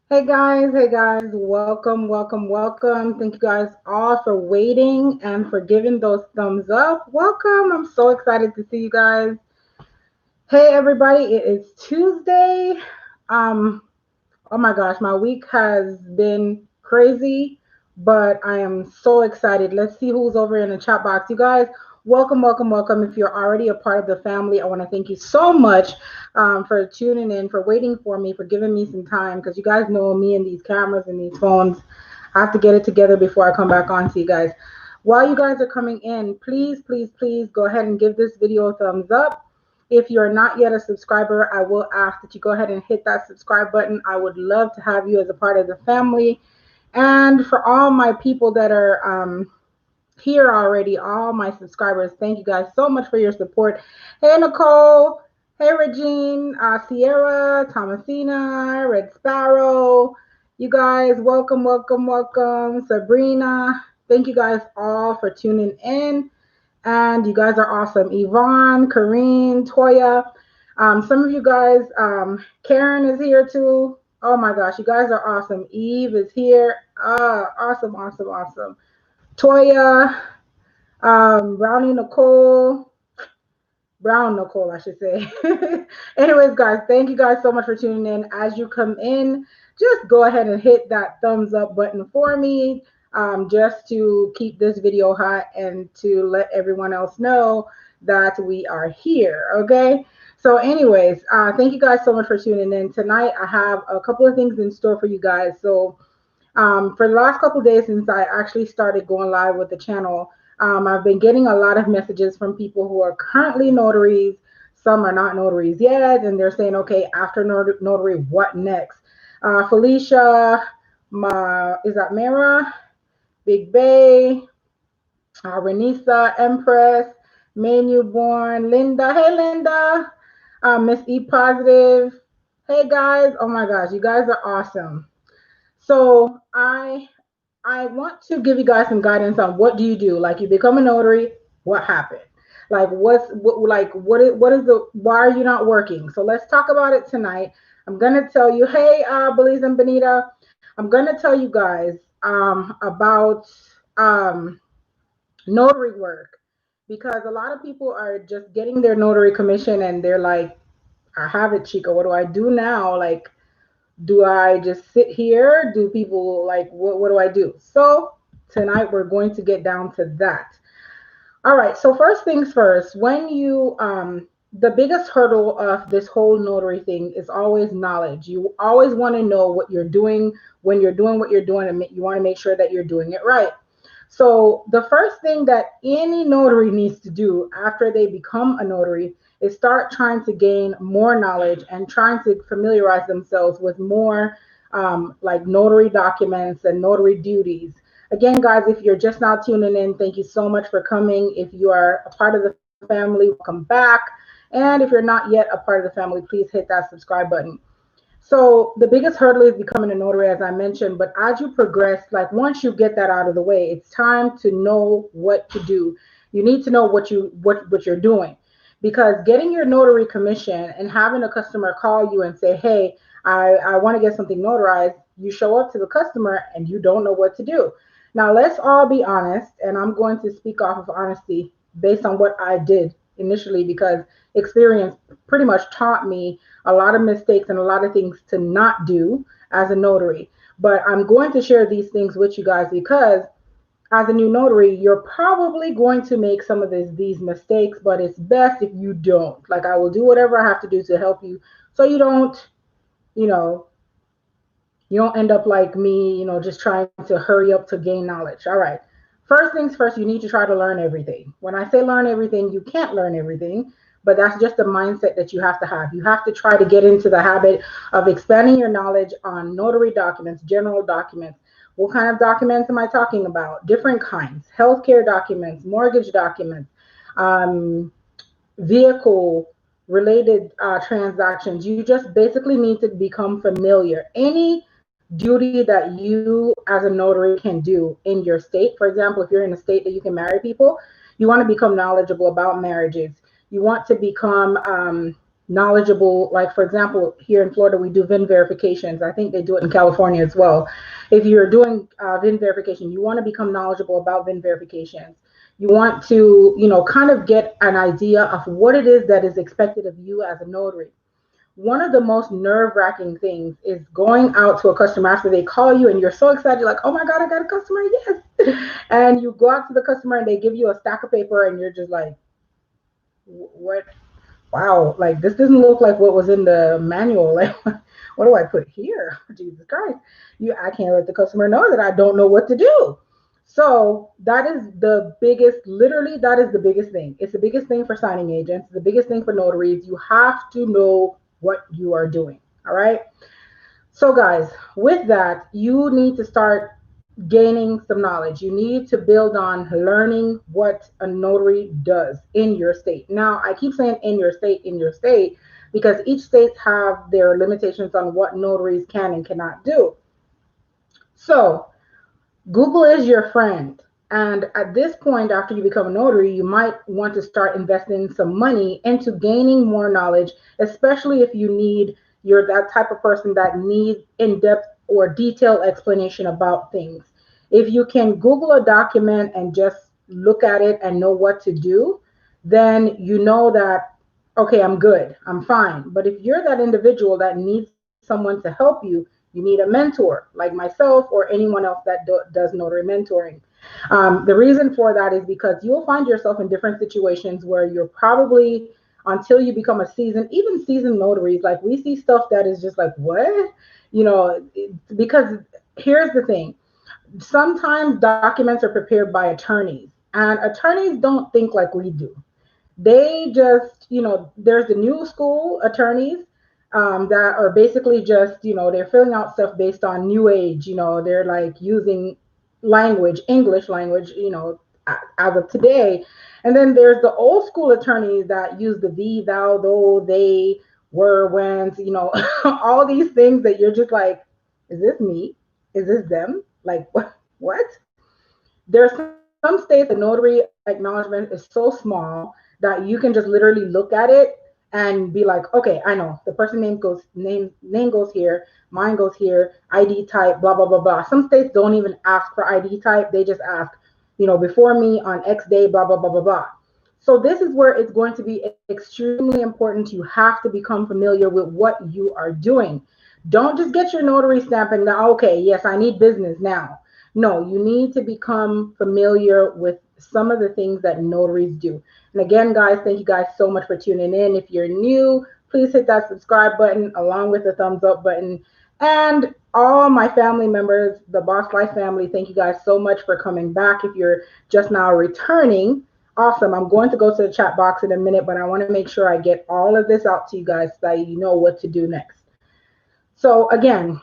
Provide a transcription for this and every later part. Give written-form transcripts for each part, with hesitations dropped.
Hey guys, welcome, welcome, welcome. Thank you guys all for waiting and for giving those thumbs up. Welcome. I'm so excited to see you guys. Hey everybody, it is Tuesday. Um, oh my gosh, my week has been crazy, but I am so excited. Let's see who's over in the chat box. You guys, welcome, welcome, welcome. If you're already a part of the family, I want to thank you so much for tuning in, for waiting for me, for giving me some time, because you guys know me and these cameras and these phones. I have to get it together before I come back on to you guys. While you guys are coming in, please, please, please go ahead and give this video a thumbs up. If you're not yet a subscriber, I will ask that you go ahead and hit that subscribe button. I would love to have you as a part of the family. And for all my people that are here already, all my subscribers, thank you guys so much for your support. Hey, Nicole. Hey, Regine, Sierra, Thomasina, Red Sparrow. You guys, welcome, welcome, welcome. Sabrina, thank you guys all for tuning in. And you guys are awesome. Yvonne, Karine, Toya. Some of you guys, Karen is here too. Oh my gosh, you guys are awesome. Eve is here. Awesome, awesome, awesome. Toya, Brownie Nicole, Brown Nicole, I should say. Anyways, guys, thank you guys so much for tuning in. As you come in, just go ahead and hit that thumbs up button for me, just to keep this video hot and to let everyone else know that we are here. Okay. So, anyways, thank you guys so much for tuning in. Tonight, I have a couple of things in store for you guys. So, for the last couple of days since I actually started going live with the channel, I've been getting a lot of messages from people who are currently notaries. Some are not notaries yet, and they're saying, okay, after notary, what next? Felicia, is that Mara? Big Bay, Renisa, Empress, May Newborn, Linda. Hey, Linda. Miss E Positive. Hey, guys. Oh my gosh, you guys are awesome. So I want to give you guys some guidance on what do you do. Like you become a notary, what happened? Like what is the why are you not working? So let's talk about it tonight. I'm gonna tell you, hey, Belize and Benita, I'm gonna tell you guys about um, notary work because a lot of people are just getting their notary commission and they're like, I have it, Chica. What do I do now? Like, do I just sit here? Do people like what do I do? So tonight we're going to get down to that. All right. So first things first, when you the biggest hurdle of this whole notary thing is always knowledge. You always want to know what you're doing when you're doing what you're doing, and you want to make sure that you're doing it right. So the first thing that any notary needs to do after they become a notary is start trying to gain more knowledge and trying to familiarize themselves with more like notary documents and notary duties. Again, guys, if you're just now tuning in, thank you so much for coming. If you are a part of the family, welcome back. And if you're not yet a part of the family, please hit that subscribe button. So the biggest hurdle is becoming a notary, as I mentioned. But as you progress, like once you get that out of the way, it's time to know what to do. You need to know what you're doing, because getting your notary commission and having a customer call you and say, "Hey, I want to get something notarized." You show up to the customer and you don't know what to do. Now let's all be honest, and I'm going to speak off of honesty based on what I did initially because experience pretty much taught me a lot of mistakes and a lot of things to not do as a notary. But I'm going to share these things with you guys because as a new notary, you're probably going to make some of these mistakes, but it's best if you don't. Like I will do whatever I have to do to help you so you know, you don't end up like me, just trying to hurry up to gain knowledge. All right. First things first, you need to try to learn everything. When I say learn everything, you can't learn everything, but that's just the mindset that you have to have. You have to try to get into the habit of expanding your knowledge on notary documents, general documents. What kind of documents am I talking about? Different kinds: healthcare documents, mortgage documents, um, vehicle related transactions. You just basically need to become familiar. Any duty that you as a notary can do in your state, for example, if you're in a state that you can marry people, you want to become knowledgeable about marriages. You want to become knowledgeable. Like, for example, here in Florida, we do VIN verifications. I think they do it in California as well. If you're doing VIN verification, you want to become knowledgeable about VIN verifications. You want to, kind of get an idea of what it is that is expected of you as a notary. One of the most nerve-wracking things is going out to a customer after they call you and you're so excited, you're like, oh my God, I got a customer, yes. And you go out to the customer and they give you a stack of paper and you're just like, what? Wow, like this doesn't look like what was in the manual. Like, what do I put here? Jesus Christ. I can't let the customer know that I don't know what to do. So that is the biggest, literally, that is the biggest thing. It's the biggest thing for signing agents, the biggest thing for notaries. You have to know what you are doing. All right. So, guys, with that, you need to start gaining some knowledge. You need to build on learning what a notary does in your state. Now, I keep saying in your state, because each state have their limitations on what notaries can and cannot do. So, Google is your friend. And at this point, after you become a notary, you might want to start investing some money into gaining more knowledge, especially if you're that type of person that needs in-depth or detailed explanation about things. If you can Google a document and just look at it and know what to do, then you know that, okay, I'm good, I'm fine. But if you're that individual that needs someone to help you need a mentor like myself or anyone else that does notary mentoring. The reason for that is because you'll find yourself in different situations where you're probably, until you become a even seasoned notaries, like we see stuff that is just like, what? Because here's the thing. Sometimes documents are prepared by attorneys, and attorneys don't think like we do. They just, there's the new school attorneys that are basically just, they're filling out stuff based on new age. They're like using English language, as of today. And then there's the old school attorneys that use the thee, thou, though, they, were, whens, all these things that you're just like, is this me? Is this them? Like, what? There's some states the notary acknowledgement is so small that you can just literally look at it and be like, okay, I know the person name goes here, mine goes here, ID type, blah blah blah blah. Some states don't even ask for ID type; they just ask, before me on X day, blah blah blah blah blah. So this is where it's going to be extremely important. You have to become familiar with what you are doing. Don't just get your notary stamp and now, okay, yes, I need business now. No, you need to become familiar with some of the things that notaries do. And again, guys, thank you guys so much for tuning in. If you're new, please hit that subscribe button along with the thumbs up button. And all my family members, the Boss Life family, thank you guys so much for coming back. If you're just now returning, awesome. I'm going to go to the chat box in a minute, but I want to make sure I get all of this out to you guys so you know what to do next. So again,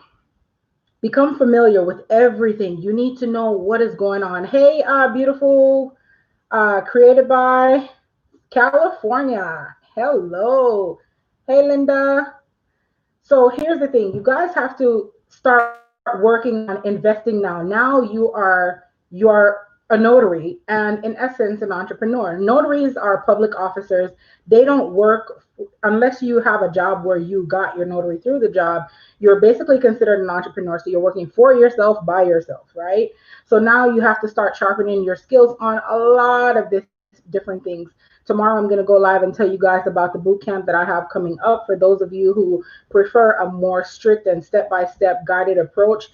become familiar with everything. You need to know what is going on. Hey, beautiful, created by California. Hello. Hey, Linda. So here's the thing. You guys have to start working on investing now. Now you're a notary and in essence an entrepreneur. Notaries are public officers. They don't work unless you have a job where you got your notary through the job. You're basically considered an entrepreneur. So you're working for yourself, by yourself, right? So now you have to start sharpening your skills on a lot of different things. Tomorrow I'm going to go live and tell you guys about the boot camp that I have coming up for those of you who prefer a more strict and step-by-step guided approach.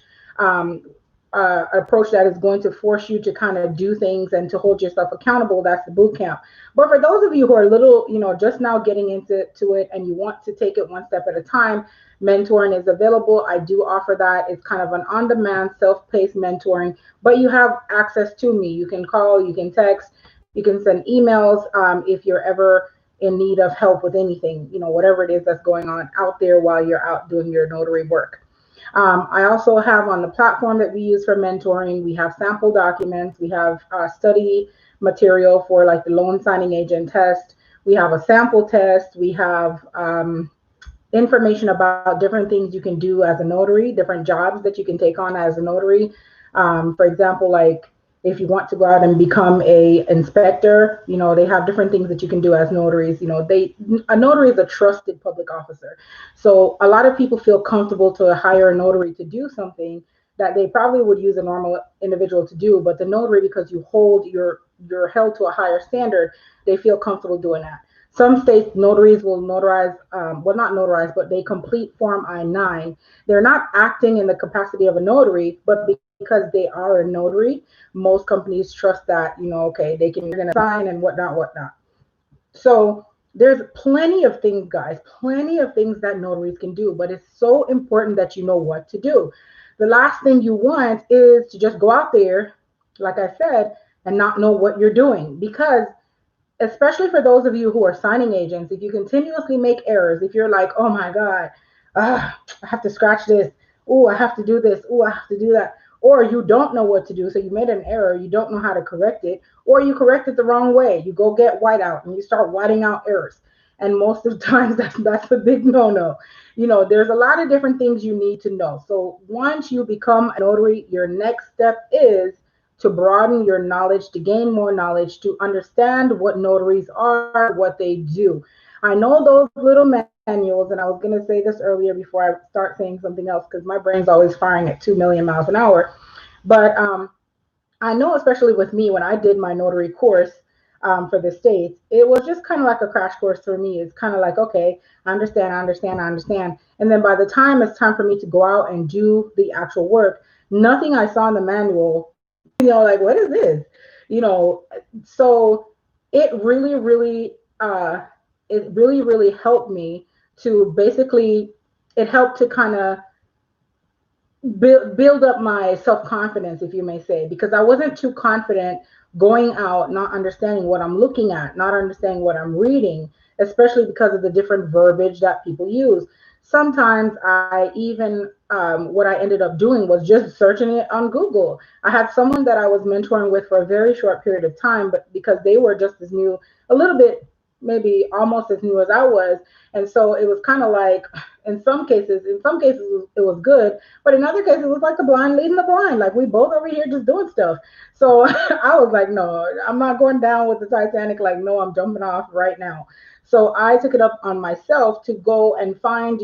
Approach that is going to force you to kind of do things and to hold yourself accountable. That's the boot camp. But for those of you who are a little, just now getting into it and you want to take it one step at a time, mentoring is available. I do offer that. It's kind of an on-demand, self-paced mentoring, but you have access to me. You can call, you can text, you can send emails if you're ever in need of help with anything, whatever it is that's going on out there while you're out doing your notary work. I also have on the platform that we use for mentoring, we have sample documents, we have study material for like the loan signing agent test, we have a sample test, we have information about different things you can do as a notary, different jobs that you can take on as a notary. For example, like If you want to go out and become a inspector, they have different things that you can do as notaries. A notary is a trusted public officer. So a lot of people feel comfortable to hire a notary to do something that they probably would use a normal individual to do, but the notary, because you're held to a higher standard, they feel comfortable doing that. Some states notaries will notarize, well, not notarize, but they complete Form I-9. They're not acting in the capacity of a notary, but because they are a notary, most companies trust that, okay, you're going to sign and whatnot. So there's plenty of things, guys, plenty of things that notaries can do, but it's so important that you know what to do. The last thing you want is to just go out there, like I said, and not know what you're doing, because especially for those of you who are signing agents, if you continuously make errors, if you're like, oh my God, I have to scratch this. Oh, I have to do this. Oh, I have to do that. Or you don't know what to do. So you made an error. You don't know how to correct it. Or you correct it the wrong way. You go get whiteout and you start whiting out errors. And most of the times that's a big no-no. There's a lot of different things you need to know. So once you become a notary, your next step is to broaden your knowledge, to gain more knowledge, to understand what notaries are, what they do. I know those little manuals, and I was going to say this earlier before I start saying something else, because my brain's always firing at 2 million miles an hour. But I know, especially with me, when I did my notary course for the States, it was just kind of like a crash course for me. It's kind of like, okay, I understand. And then by the time it's time for me to go out and do the actual work, nothing I saw in the manual, like, what is this? You know, so it really, really, really helped me to basically, it helped to kind of build up my self-confidence, if you may say, because I wasn't too confident going out, not understanding what I'm looking at, not understanding what I'm reading, especially because of the different verbiage that people use. Sometimes I even, what I ended up doing was just searching it on Google. I had someone that I was mentoring with for a very short period of time, but because they were just as new, a little bit, maybe almost as new as I was. And so it was kind of like, in some cases it was good, but in other cases it was like the blind leading the blind. Like, we both over here just doing stuff. So I was like, no, I'm not going down with the Titanic. Like, no, I'm jumping off right now. So I took it up on myself to go and find,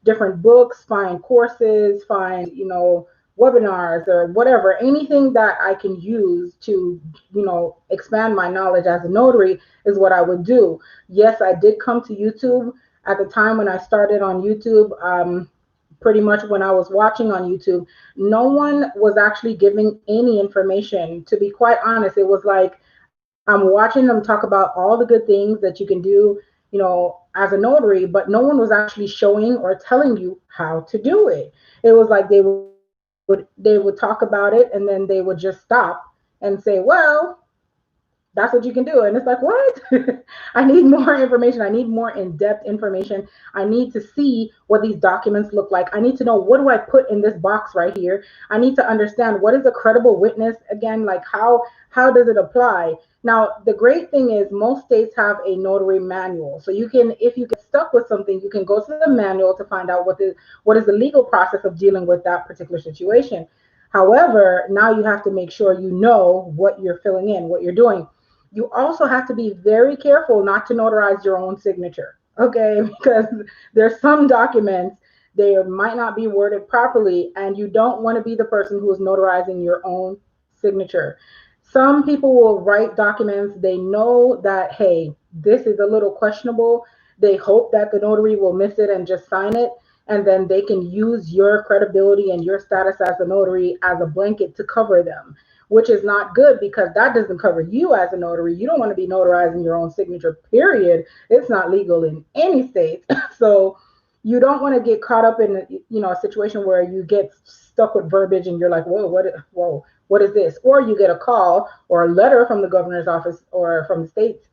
different books, find courses, find, webinars or whatever, anything that I can use to, expand my knowledge as a notary is what I would do. Yes, I did come to YouTube at the time when I started on YouTube. Pretty much when I was watching on YouTube, no one was actually giving any information. To be quite honest, it was like I'm watching them talk about all the good things that you can do, as a notary, but no one was actually showing or telling you how to do it. It was like they would talk about it and then they would just stop and say, well, that's what you can do. And it's like, what? I need more information. I need more in-depth information. I need to see what these documents look like. I need to know, what do I put in this box right here? I need to understand, what is a credible witness again? Like, how does it apply? Now, the great thing is most states have a notary manual. So you can, if you get stuck with something, you can go to the manual to find out what is the legal process of dealing with that particular situation. However, now you have to make sure you know what you're filling in, what you're doing. You also have to be very careful not to notarize your own signature, okay? Because there's some documents, they might not be worded properly, and you don't want to be the person who is notarizing your own signature. Some people will write documents, they know that, hey, this is a little questionable. They hope that the notary will miss it and just sign it, and then they can use your credibility and your status as a notary as a blanket to cover them, which is not good, because that doesn't cover you as a notary. You don't want to be notarizing your own signature, period. It's not legal in any state. So you don't want to get caught up in, a situation where you get stuck with verbiage and you're like, whoa, what is this? Or you get a call or a letter from the governor's office or from the state's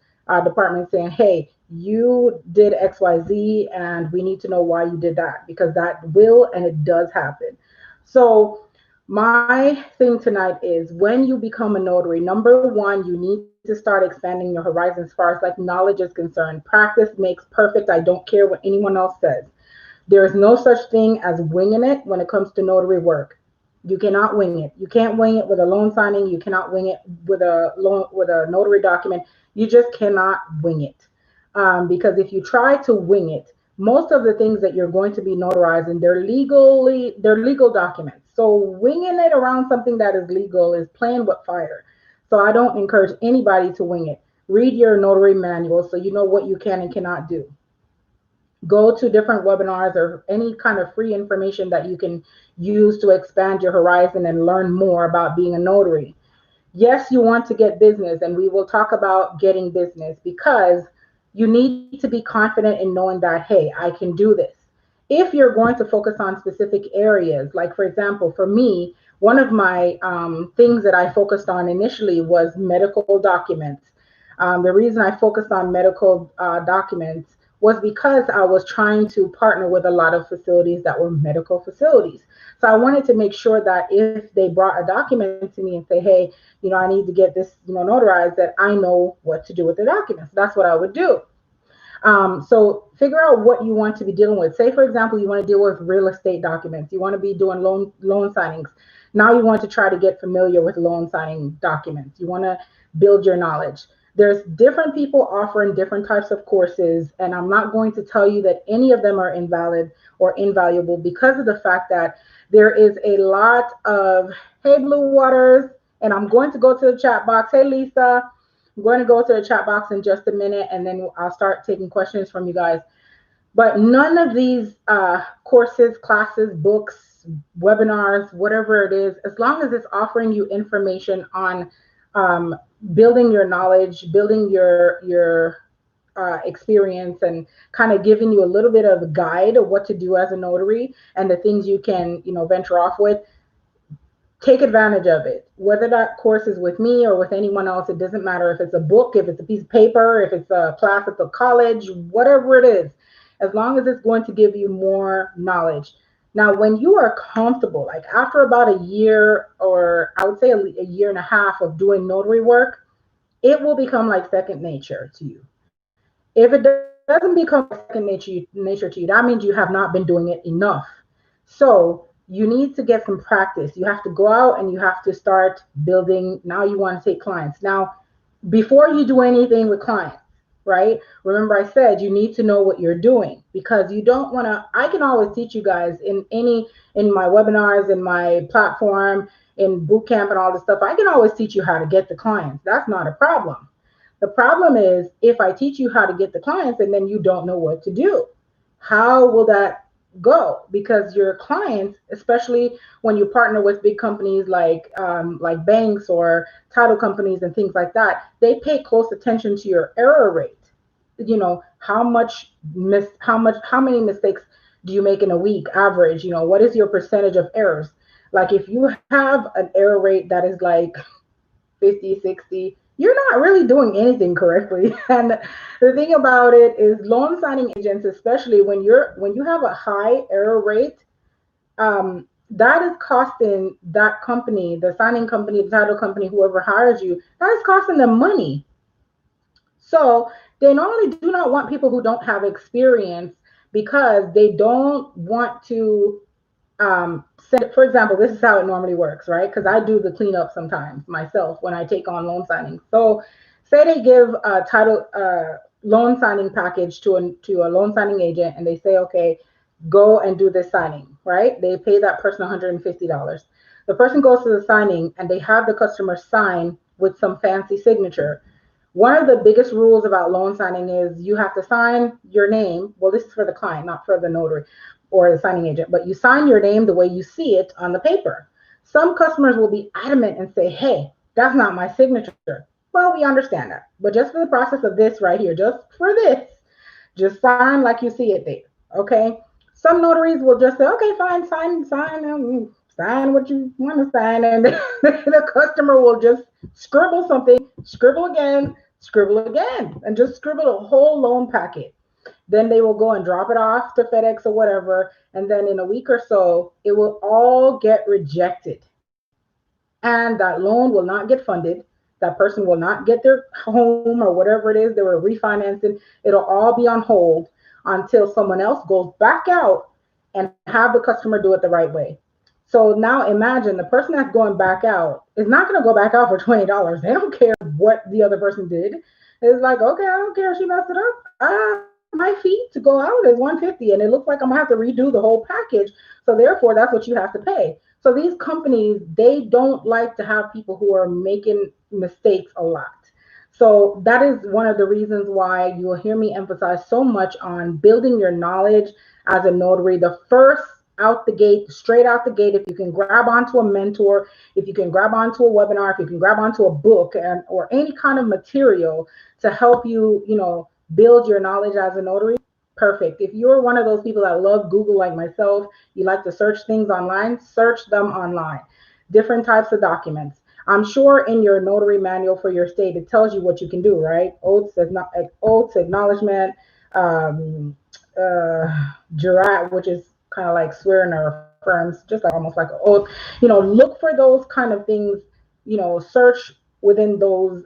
department saying, hey, you did XYZ and we need to know why you did that, because that will and it does happen. So my thing tonight is, when you become a notary, number one, you need to start expanding your horizons as far as like knowledge is concerned. Practice makes perfect. I don't care what anyone else says. There is no such thing as winging it when it comes to notary work. You cannot wing it. You can't wing it with a loan signing. You cannot wing it with a notary document. You just cannot wing it. Because if you try to wing it, most of the things that you're going to be notarizing, they're legal documents. So winging it around something that is legal is playing with fire. So I don't encourage anybody to wing it. Read your notary manual so you know what you can and cannot do. Go to different webinars or any kind of free information that you can use to expand your horizon and learn more about being a notary. Yes, you want to get business, and we will talk about getting business because you need to be confident in knowing that, hey, I can do this. If you're going to focus on specific areas, like for example, for me, one of my things that I focused on initially was medical documents. The reason I focused on medical documents was because I was trying to partner with a lot of facilities that were medical facilities. So I wanted to make sure that if they brought a document to me and say, hey, I need to get this, notarized, that I know what to do with the documents. That's what I would do. So figure out what you want to be dealing with. Say, for example, you want to deal with real estate documents. You want to be doing loan signings. Now you want to try to get familiar with loan signing documents. You want to build your knowledge. There's different people offering different types of courses, and I'm not going to tell you that any of them are invalid or invaluable because of the fact that there is a lot of, hey, Blue Waters, and I'm going to go to the chat box. Hey, Lisa, I'm going to go to the chat box in just a minute, and then I'll start taking questions from you guys. But none of these courses, classes, books, webinars, whatever it is, as long as it's offering you information on building your knowledge, building your experience, and kind of giving you a little bit of a guide of what to do as a notary and the things you can, venture off with, take advantage of it. Whether that course is with me or with anyone else, it doesn't matter if it's a book, if it's a piece of paper, if it's a class at the college, whatever it is, as long as it's going to give you more knowledge. Now, when you are comfortable, like after about a year, or I would say a year and a half of doing notary work, it will become like second nature to you. If it doesn't become second nature to you, that means you have not been doing it enough. So you need to get some practice. You have to go out and you have to start building. Now you want to take clients. Now, before you do anything with clients, right? Remember I said you need to know what you're doing, because you don't want to, I can always teach you guys in my webinars, in my platform, in boot camp and all this stuff. I can always teach you how to get the clients. That's not a problem. The problem is if I teach you how to get the clients and then you don't know what to do. How will that go? Because your clients, especially when you partner with big companies like banks or title companies and things like that, they pay close attention to your error rate. How many mistakes do you make in a week average? What is your percentage of errors? Like if you have an error rate that is like 50, 60, you're not really doing anything correctly. And the thing about it is loan signing agents, especially when you have a high error rate, that is costing that company, the signing company, the title company, whoever hires you, that is costing them money. So they normally do not want people who don't have experience, because they don't want to send, for example, this is how it normally works, right? Because I do the cleanup sometimes myself when I take on loan signings. So say they give a title loan signing package to a loan signing agent, and they say, okay, go and do this signing, right? They pay that person $150. The person goes to the signing and they have the customer sign with some fancy signature. One of the biggest rules about loan signing is you have to sign your name. Well, this is for the client, not for the notary or the signing agent, but you sign your name the way you see it on the paper. Some customers will be adamant and say, hey, that's not my signature. Well, we understand that. But just for the process of this right here, just for this, just sign like you see it there. Okay. Some notaries will just say, okay, fine, sign what you want to sign. And the customer will just scribble something, scribble again, and just scribble a whole loan packet. Then they will go and drop it off to FedEx or whatever. And then in a week or so, it will all get rejected. And that loan will not get funded. That person will not get their home or whatever it is they were refinancing. It'll all be on hold until someone else goes back out and have the customer do it the right way. So now imagine the person that's going back out is not going to go back out for $20. They don't care what the other person did. It's like, okay, I don't care if she messed it up. My fee to go out is $150, and it looks like I'm gonna have to redo the whole package. So therefore, that's what you have to pay. So these companies, they don't like to have people who are making mistakes a lot. So that is one of the reasons why you will hear me emphasize so much on building your knowledge as a notary. The first out the gate, straight out the gate, if you can grab onto a mentor, if you can grab onto a webinar, if you can grab onto a book and or any kind of material to help you, build your knowledge as a notary, perfect. If you're one of those people that love Google like myself, you like to search things online, search them online. Different types of documents. I'm sure in your notary manual for your state, it tells you what you can do, right? Oaths, acknowledgement, jurat, which is kind of like swearing or affirms, just like almost like an oath. Look for those kind of things. Search within those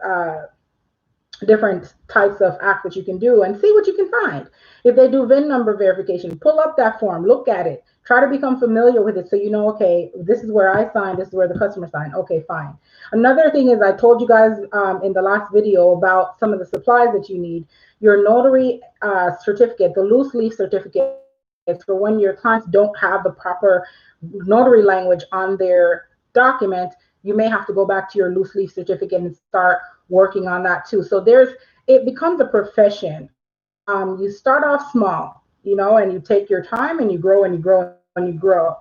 different types of acts that you can do and see what you can find. If they do VIN number verification, pull up that form, look at it, try to become familiar with it so you know, okay, this is where I signed, this is where the customer signed. Okay, fine. Another thing is I told you guys in the last video about some of the supplies that you need. Your notary certificate, the loose leaf certificate, for when your clients don't have the proper notary language on their document, you may have to go back to your loose leaf certificate and start working on that too. So it becomes a profession. You start off small, and you take your time and you grow and you grow and you grow.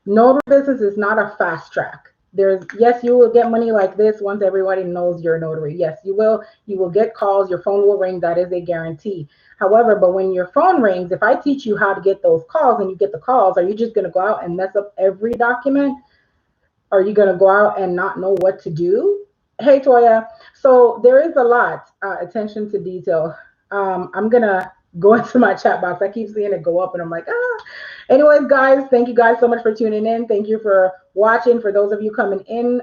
Notary business is not a fast track. Yes, you will get money like this once everybody knows you're a notary. Yes, you will. You will get calls. Your phone will ring. That is a guarantee. However, but when your phone rings, if I teach you how to get those calls and you get the calls, are you just going to go out and mess up every document? Are you going to go out and not know what to do? Hey, Toya. So there is a lot, attention to detail. I'm going to go into my chat box. I keep seeing it go up and I'm like, ah. Anyways, guys, thank you guys so much for tuning in. Thank you for watching. For those of you coming in,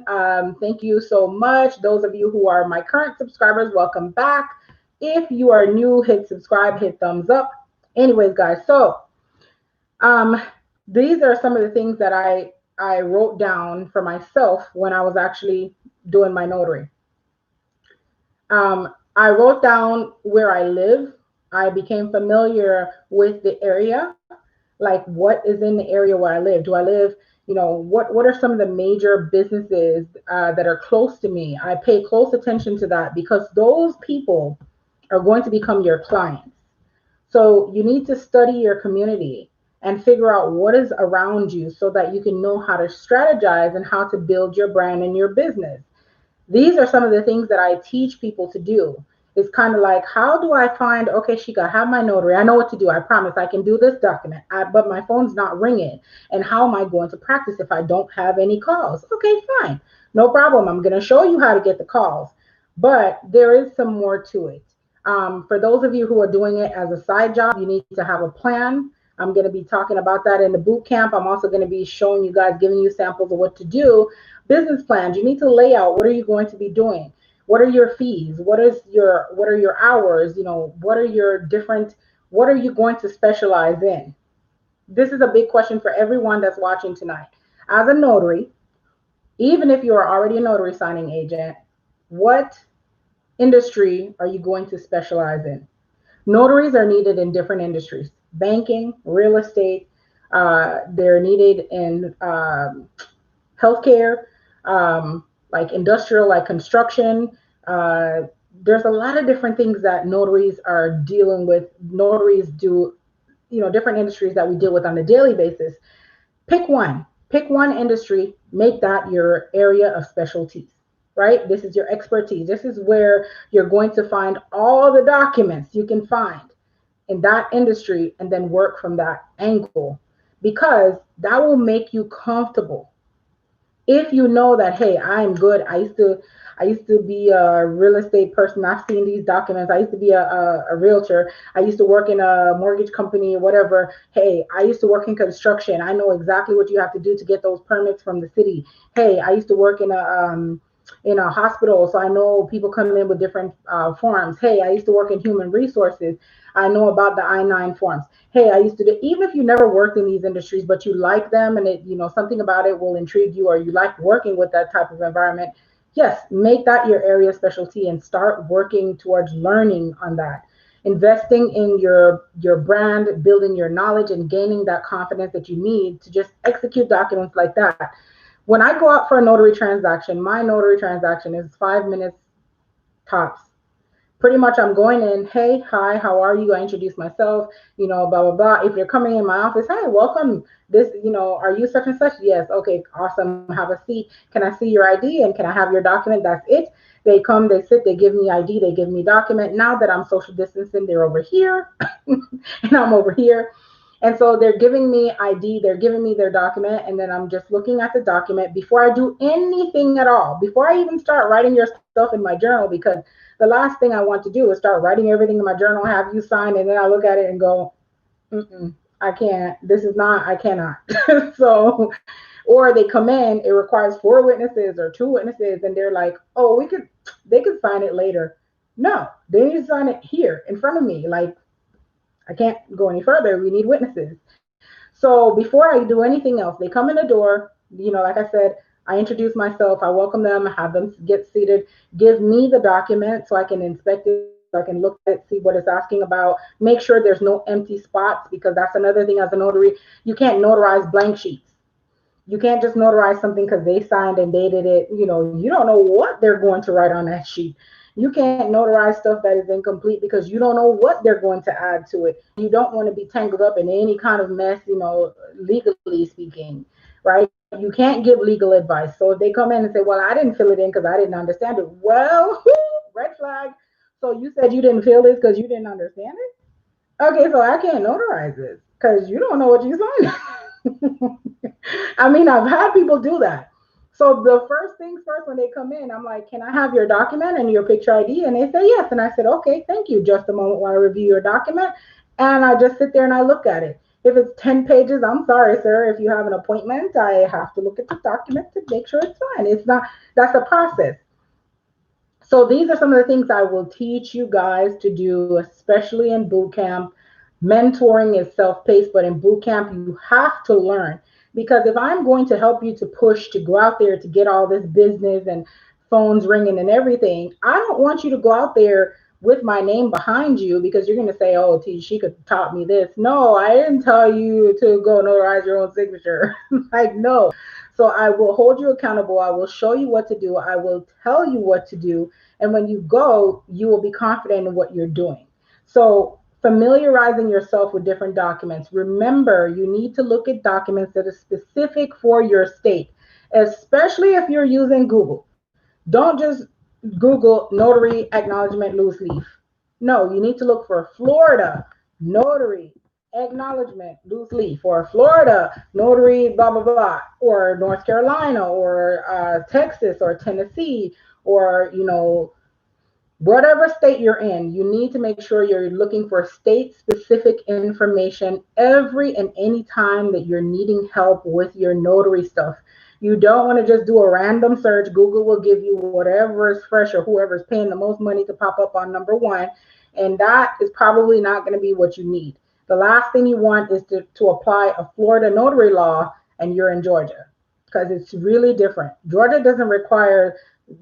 thank you so much. Those of you who are my current subscribers, welcome back. If you are new, hit subscribe, hit thumbs up. Anyways, guys, so these are some of the things that I wrote down for myself when I was actually doing my notary. I wrote down where I live. I became familiar with the area, like what is in the area where I live. Do I live, what are some of the major businesses that are close to me? I pay close attention to that because those people are going to become your clients. So you need to study your community and figure out what is around you so that you can know how to strategize and how to build your brand and your business. These are some of the things that I teach people to do. It's kind of like, how do I find, okay, Shika, I have my notary. I know what to do. I promise I can do this document, but my phone's not ringing. And how am I going to practice if I don't have any calls? Okay, fine. No problem. I'm going to show you how to get the calls. But there is some more to it. For those of you who are doing it as a side job, you need to have a plan. I'm going to be talking about that in the boot camp. I'm also going to be showing you guys, giving you samples of what to do. Business plans. You need to lay out what are you going to be doing. What are your fees? What are your hours? What are you going to specialize in? This is a big question for everyone that's watching tonight. As a notary, even if you are already a notary signing agent, what industry are you going to specialize in? Notaries are needed in different industries: banking, real estate. They're needed in healthcare, like industrial, like construction. There's a lot of different things that notaries are dealing with. Notaries do, different industries that we deal with on a daily basis. Pick one industry, make that your area of specialties, right? This is your expertise. This is where you're going to find all the documents you can find in that industry and then work from that angle, because that will make you comfortable. If you know that, hey, I'm good. I used to be a real estate person. I've seen these documents. I used to be a realtor. I used to work in a mortgage company or whatever. Hey, I used to work in construction. I know exactly what you have to do to get those permits from the city. Hey, I used to work in in a hospital, so I know people come in with different forms. Hey, I used to work in human resources. I know about the I-9 forms. Hey, I used to do, even if you never worked in these industries, but you like them and it, something about it will intrigue you, or you like working with that type of environment. Yes, make that your area of specialty and start working towards learning on that. Investing in your brand, building your knowledge, and gaining that confidence that you need to just execute documents like that. When I go out for a notary transaction, my notary transaction is 5 minutes tops. Pretty much I'm going in, hey, hi, how are you? I introduce myself, blah, blah, blah. If you're coming in my office, hey, welcome. This, are you such and such? Yes. Okay, awesome. Have a seat. Can I see your ID and can I have your document? That's it. They come, they sit, they give me ID, they give me document. Now that I'm social distancing, they're over here and I'm over here. And so they're giving me ID, they're giving me their document, and then I'm just looking at the document before I do anything at all, before I even start writing your stuff in my journal, because the last thing I want to do is start writing everything in my journal, have you sign, and then I look at it and go, I can't, this is not, I cannot. So, or they come in, it requires 4 witnesses or 2 witnesses, and they're like, oh, they could sign it later. No, they need to sign it here in front of me. Like, I can't go any further. We need witnesses. So before I do anything else, they come in the door, like I said, I introduce myself, I welcome them, have them get seated, give me the document so I can inspect it, so I can look at it, see what it's asking about, make sure there's no empty spots, because that's another thing as a notary. You can't notarize blank sheets. You can't just notarize something because they signed and dated it. You don't know what they're going to write on that sheet. You can't notarize stuff that is incomplete because you don't know what they're going to add to it. You don't want to be tangled up in any kind of mess, legally speaking, right? You can't give legal advice. So if they come in and say, well, I didn't fill it in because I didn't understand it. Well, red flag. So you said you didn't fill this because you didn't understand it? Okay, so I can't notarize this because you don't know what you signed. I mean, I've had people do that. So the first things first, when they come in, I'm like, can I have your document and your picture ID? And they say yes. And I said, okay, thank you. Just a moment while I review your document. And I just sit there and I look at it. If it's 10 pages, I'm sorry, sir. If you have an appointment, I have to look at the document to make sure it's fine. It's not, that's a process. So these are some of the things I will teach you guys to do, especially in boot camp. Mentoring is self-paced, but in boot camp, you have to learn. Because if I'm going to help you to push to go out there to get all this business and phones ringing and everything, I don't want you to go out there with my name behind you because you're going to say, oh, she could have taught me this. No, I didn't tell you to go notarize your own signature. Like, no. So I will hold you accountable. I will show you what to do. I will tell you what to do. And when you go, you will be confident in what you're doing. So familiarizing yourself with different documents. Remember, you need to look at documents that are specific for your state, especially if you're using Google. Don't just Google notary acknowledgement loose leaf. No, you need to look for Florida notary acknowledgement loose leaf, or Florida notary blah blah blah, or North Carolina, or Texas, or Tennessee, or whatever state you're in. You need to make sure you're looking for state specific information every and any time that you're needing help with your notary stuff. You don't want to just do a random search. Google will give you whatever is fresh or whoever's paying the most money to pop up on number one. And that is probably not going to be what you need. The last thing you want is to apply a Florida notary law and you're in Georgia, because it's really different. Georgia doesn't require,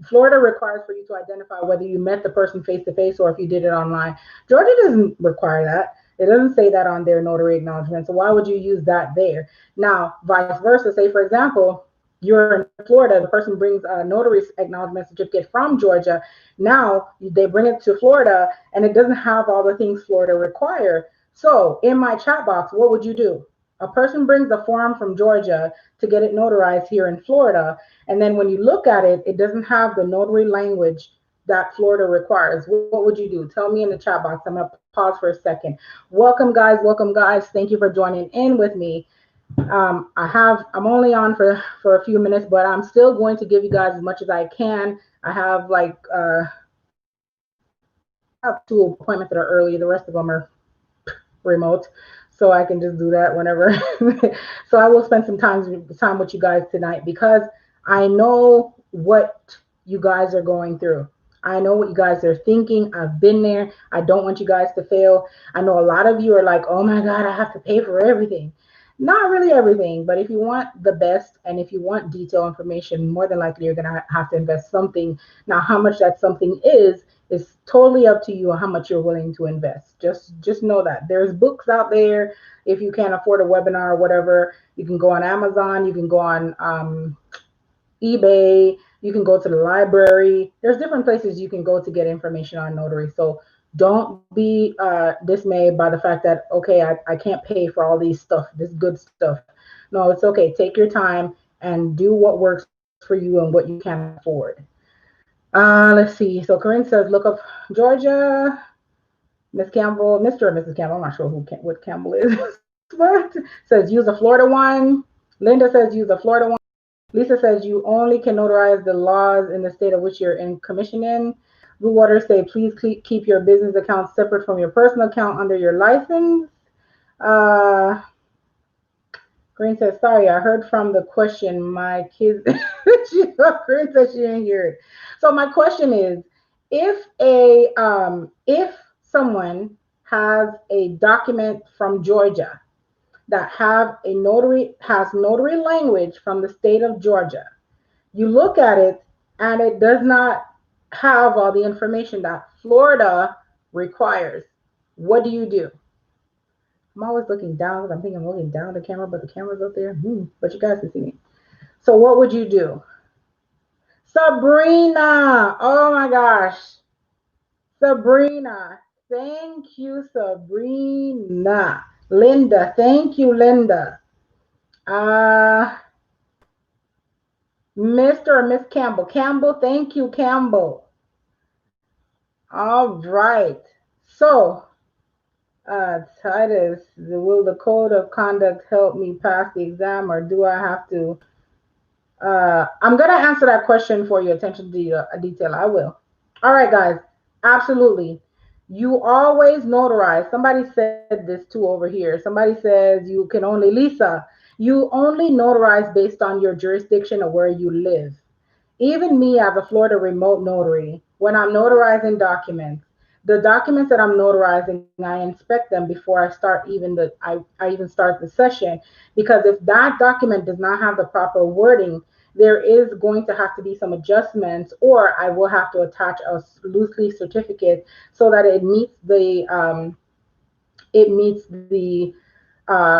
Florida requires for you to identify whether you met the person face to face or if you did it online. Georgia doesn't require that. It doesn't say that on their notary acknowledgement. So why would you use that there? Now, vice versa, say for example, you're in Florida, the person brings a notary acknowledgement certificate from Georgia. Now they bring it to Florida and it doesn't have all the things Florida require. So in my chat box, what would you do? A person brings a form from Georgia to get it notarized here in Florida. And then when you look at it, it doesn't have the notary language that Florida requires. What would you do? Tell me in the chat box. I'm going to pause for a second. Welcome, guys. Welcome, guys. Thank you for joining in with me. I'm only on for a few minutes, but I'm still going to give you guys as much as I can. I have like I have 2 appointments that are early. The rest of them are remote, so I can just do that whenever. So I will spend some time with you guys tonight because I know what you guys are going through. I know what you guys are thinking. I've been there. I don't want you guys to fail. I know a lot of you are like, oh my God, I have to pay for everything. Not really everything, but if you want the best and if you want detailed information, more than likely you're going to have to invest something. Now, how much that something is totally up to you on how much you're willing to invest. Just know that there's books out there. If you can't afford a webinar or whatever, you can go on Amazon, you can go on eBay, you can go to the library. There's different places you can go to get information on notary. So don't be dismayed by the fact that, okay, I can't pay for all these stuff, this good stuff. No, it's okay. Take your time and do what works for you and what you can afford. Let's see. So Corinne says, look up Georgia. Miss Campbell, Mr. and Mrs. Campbell, I'm not sure what Campbell is, but says use a Florida one. Linda says use a Florida one. Lisa says you only can notarize the laws in the state of which you're in commission in. Blue Water say please keep your business account separate from your personal account under your license. Uh, Green says sorry, I heard from the question. My kids, Green says she didn't hear it. So my question is, if someone has a document from Georgia that has notary language from the state of Georgia, you look at it and it does not have all the information that Florida requires. What do you do? I'm always looking down because I'm thinking I'm looking down the camera, but the camera's up there. But you guys can see me. So what would you do? Sabrina, oh my gosh. Sabrina, thank you, Sabrina. Linda, thank you, Linda. Mr. or Miss Campbell. Campbell, thank you, Campbell. All right. So, Titus, will the code of conduct help me pass the exam, or do I have to? I'm going to answer that question for you. Attention to detail. I will. All right, guys. Absolutely. You always notarize. Somebody said this too over here. Somebody says you can only, Lisa, you only notarize based on your jurisdiction or where you live. Even me as a Florida remote notary, when I'm notarizing documents, the documents that I'm notarizing, I inspect them before I start I even start the session, because if that document does not have the proper wording, there is going to have to be some adjustments, or I will have to attach a loose leaf certificate so that it meets the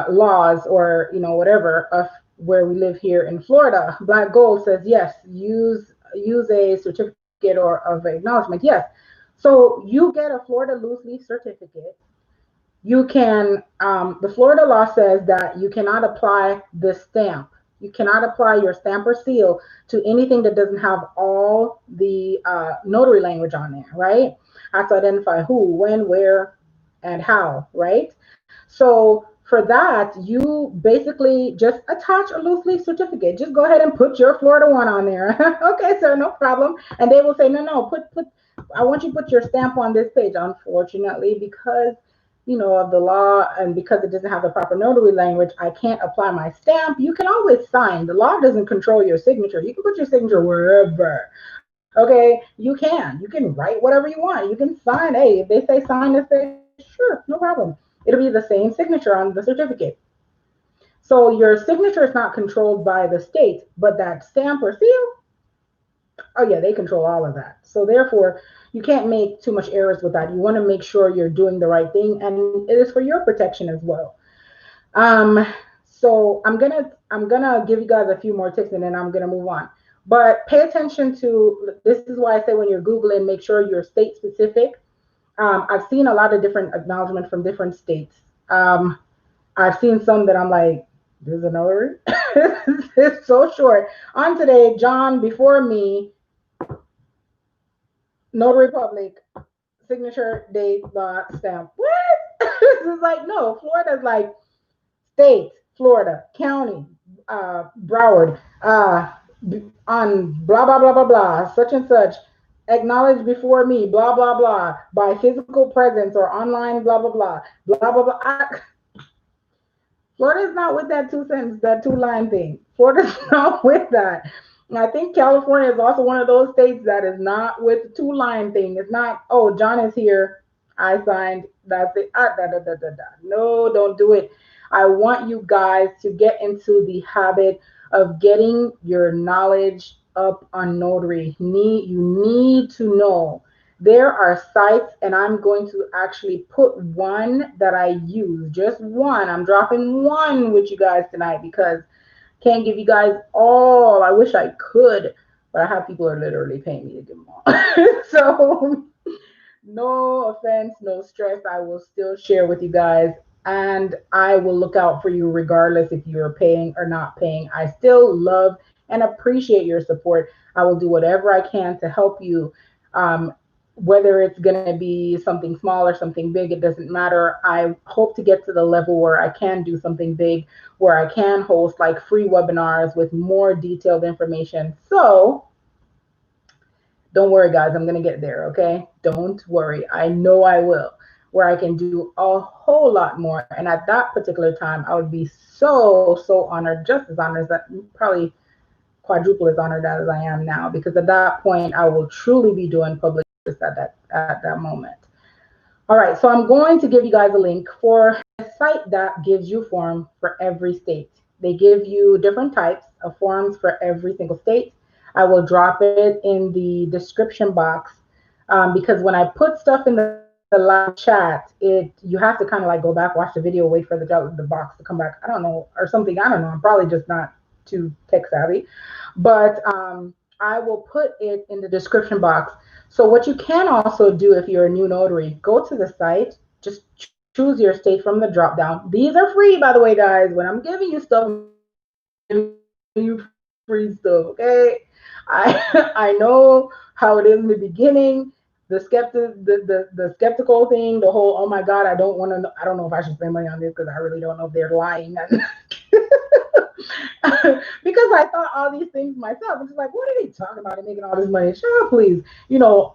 laws, or whatever, of where we live here in Florida. Black Gold says yes, use a certificate or of acknowledgement. Yes. So you get a Florida loose leaf certificate. You can the Florida law says that you cannot apply the stamp. You cannot apply your stamp or seal to anything that doesn't have all the notary language on there, right? Have to identify who, when, where, and how, right? So for that, you basically just attach a loose leaf certificate. Just go ahead and put your Florida one on there. Okay, sir, no problem. And they will say, no, put. I want you to put your stamp on this page. Unfortunately, because of the law, and because it doesn't have the proper notary language, I can't apply my stamp. You can always sign. The law doesn't control your signature. You can put your signature wherever. Okay, you can write whatever you want. You can sign. Hey, if they say sign this page, sure, no problem. It'll be the same signature on the certificate. So your signature is not controlled by the state, but that stamp or seal, oh yeah, they control all of that. So therefore, you can't make too much errors with that. You want to make sure you're doing the right thing, and it is for your protection as well. So I'm gonna give you guys a few more tips, and then I'm gonna move on. But pay attention to, this is why I say when you're Googling, make sure you're state specific. I've seen a lot of different acknowledgments from different states. I've seen some that I'm like, this is a notary. It's so short. On today, John before me, Notary Public, signature, date, stamp. What? This is like, no, Florida's like state, Florida, county, Broward, on blah, blah, blah, blah, blah, such and such, acknowledged before me, blah, blah, blah, by physical presence or online, blah, blah, blah, blah, blah, blah. Florida's not with that 2 sentence, that 2-line thing. Florida's not with that. And I think California is also one of those states that is not with the two-line thing. It's not, oh, John is here, I signed, that's it. No, don't do it. I want you guys to get into the habit of getting your knowledge up on Notary. You need to know. There are sites, and I'm going to actually put one that I use, just one. I'm dropping one with you guys tonight because can't give you guys all. I wish I could, but I have people who are literally paying me to give them all. So no offense, no stress. I will still share with you guys, and I will look out for you regardless if you're paying or not paying. I still love and appreciate your support. I will do whatever I can to help you. Whether it's going to be something small or something big, it doesn't matter. I hope to get to the level where I can do something big, where I can host like free webinars with more detailed information. So don't worry, guys, I'm going to get there, okay? Don't worry. I know I will, where I can do a whole lot more. And at that particular time, I would be so honored, just as honored, that probably quadruple as honored as I am now, because at that point, I will truly be doing public service at that moment. All right, so I'm going to give you guys a link for a site that gives you forms for every state. They give you different types of forms for every single state. I will drop it in the description box because when I put stuff in the live chat, you have to kind of like go back, watch the video, wait for the box to come back. I don't know, or something. I don't know. I'm probably just not too tech savvy, but I will put it in the description box. So what you can also do if you're a new notary, go to the site, just choose your state from the drop down. These are free, by the way, guys. When I'm giving you stuff, I'm giving you free stuff, okay? I know how it is in the beginning, the skeptical thing, the whole, oh my God, I don't know if I should spend money on this because I really don't know if they're lying. Because I thought all these things myself. I'm just like, what are they talking about? They're making all this money. Sure, please.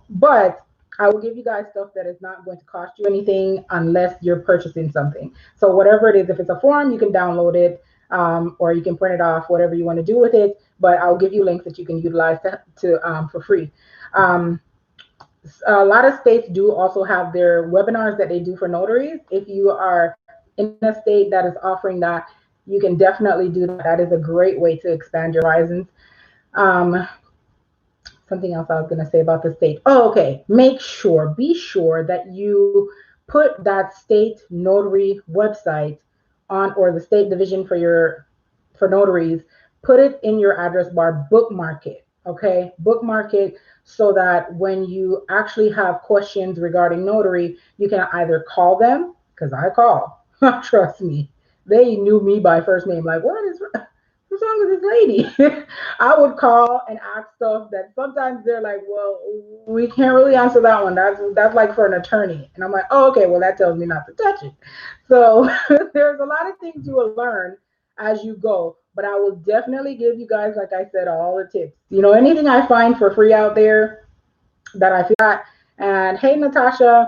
But I will give you guys stuff that is not going to cost you anything unless you're purchasing something. So whatever it is, if it's a form, you can download it or you can print it off, whatever you want to do with it. But I'll give you links that you can utilize to for free. A lot of states do also have their webinars that they do for notaries. If you are in a state that is offering that, you can definitely do that. That is a great way to expand your horizons. Um, Something else I was going to say about the state. Oh, okay. Be sure that you put that state notary website on, or the state division for notaries. Put it in your address bar. Bookmark it. Okay, bookmark it so that when you actually have questions regarding notary, you can either call them, because I call. Trust me, they knew me by first name. Like, what's wrong with this lady? I would call and ask stuff that sometimes they're like, well, we can't really answer that one. That's like for an attorney. And I'm like, oh, okay, well, that tells me not to touch it. So there's a lot of things you will learn as you go. But I will definitely give you guys, like I said, all the tips. Anything I find for free out there that I feel that. And hey, Natasha.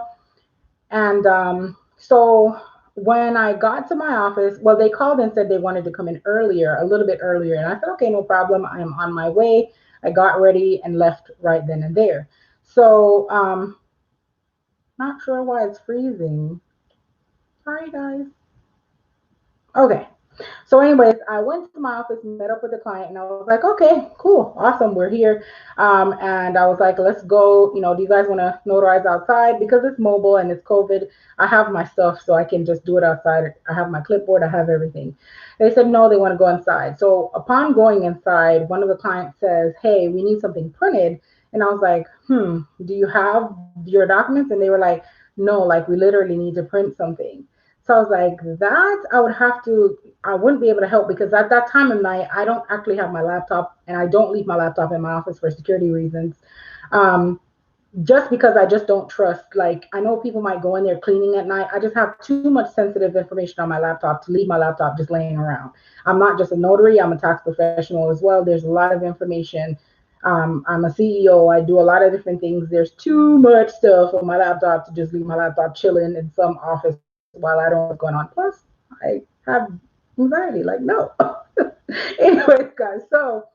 And so when I got to my office, well, they called and said they wanted to come in earlier, a little bit earlier. And I said, okay, no problem. I am on my way. I got ready and left right then and there. So not sure why it's freezing. Sorry, guys. Okay. So anyways, I went to my office, met up with the client, and I was like, okay, cool, awesome, we're here. And I was like, let's go, do you guys want to notarize outside? Because it's mobile and it's COVID, I have my stuff, so I can just do it outside. I have my clipboard, I have everything. They said, no, they want to go inside. So upon going inside, one of the clients says, hey, we need something printed. And I was like, do you have your documents? And they were like, no, like we literally need to print something. So I was like, I wouldn't be able to help because at that time of night, I don't actually have my laptop and I don't leave my laptop in my office for security reasons. Just because I just don't trust, like, I know people might go in there cleaning at night. I just have too much sensitive information on my laptop to leave my laptop just laying around. I'm not just a notary, I'm a tax professional as well. There's a lot of information. I'm a CEO. I do a lot of different things. There's too much stuff on my laptop to just leave my laptop chilling in some office while I don't know what's going on. Plus, I have anxiety. Like, no. Anyways, guys, so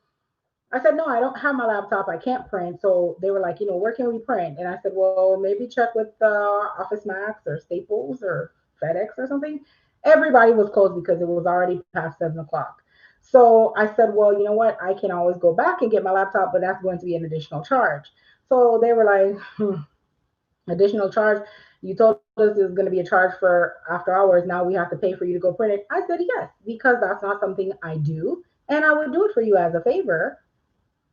I said, no, I don't have my laptop. I can't print. So they were like, where can we print? And I said, well, maybe check with Office Max or Staples or FedEx or something. Everybody was closed because it was already past 7 o'clock. So I said, well, you know what? I can always go back and get my laptop, but that's going to be an additional charge. So they were like, additional charge. You told us there's going to be a charge for after hours. Now we have to pay for you to go print it. I said, yes, because that's not something I do. And I would do it for you as a favor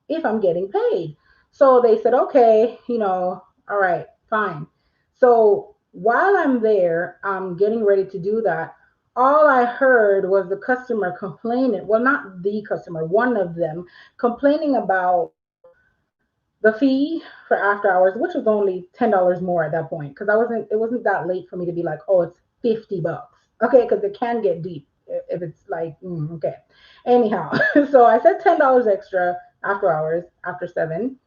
if I'm getting paid. So they said, okay, all right, fine. So while I'm there, I'm getting ready to do that. All I heard was the customer complaining. Well, not the customer, one of them complaining about the fee for after hours, which was only $10 more at that point, because it wasn't that late for me to be like, oh, it's $50. Okay, because it can get deep if it's like, okay. Anyhow, so I said $10 extra after hours, after 7.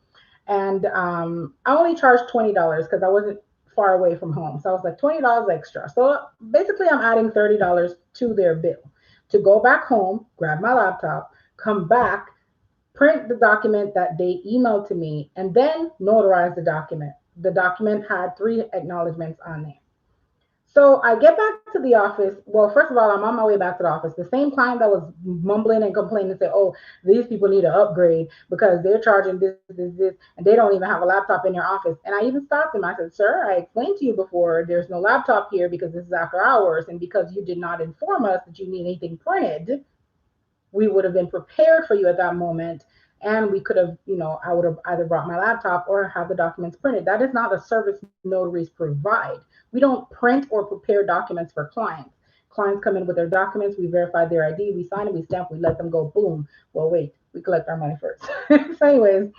And I only charged $20 because I wasn't far away from home. So I was like, $20 extra. So basically, I'm adding $30 to their bill to go back home, grab my laptop, come back, print the document that they emailed to me, and then notarize the document. The document had 3 acknowledgments on there. So I get back to the office. Well, first of all, I'm on my way back to the office. The same client that was mumbling and complaining and said, oh, these people need to upgrade because they're charging this, and they don't even have a laptop in their office. And I even stopped him. I said, sir, I explained to you before, there's no laptop here because this is after hours. And because you did not inform us that you need anything printed, we would have been prepared for you at that moment. And we could have, I would have either brought my laptop or have the documents printed. That is not a service notaries provide. We don't print or prepare documents for clients. Clients come in with their documents, we verify their ID, we sign it, we stamp, we let them go, boom. Well, wait, we collect our money first. So, anyways,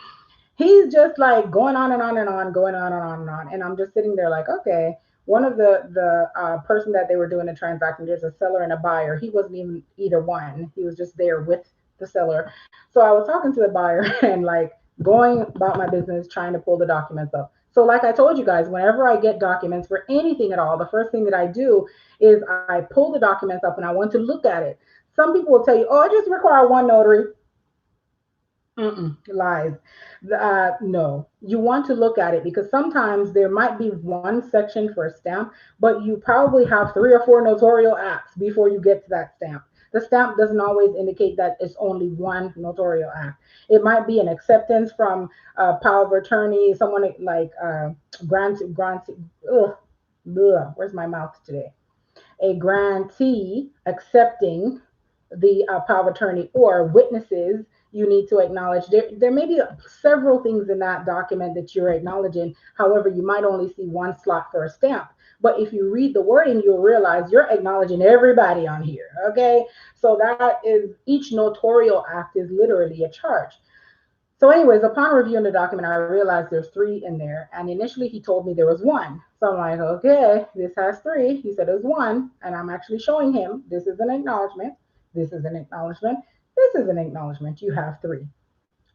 he's just like going on and on and on, going on and on and on. And I'm just sitting there like, okay. One of the person that they were doing the transaction, there's a seller and a buyer. He wasn't even either one. He was just there with the seller. So I was talking to the buyer and like going about my business, trying to pull the documents up. So like I told you guys, whenever I get documents for anything at all, the first thing that I do is I pull the documents up and I want to look at it. Some people will tell you, oh, I just require one notary. Lies. No, you want to look at it because sometimes there might be one section for a stamp, but you probably have 3 or 4 notarial acts before you get to that stamp. The stamp doesn't always indicate that it's only one notarial act. It might be an acceptance from power of attorney, someone like grant. Ugh, where's my mouth today? A grantee accepting the power of attorney or witnesses you need to acknowledge. There may be several things in that document that you're acknowledging. However, you might only see one slot for a stamp. But if you read the wording, you'll realize you're acknowledging everybody on here. Okay. So that is each notarial act is literally a charge. So, anyways, upon reviewing the document, I realized there's 3 in there. And initially, he told me there was 1. So I'm like, okay, this has 3. He said it was 1. And I'm actually showing him this is an acknowledgement. This is an acknowledgement. This is an acknowledgement. You have 3.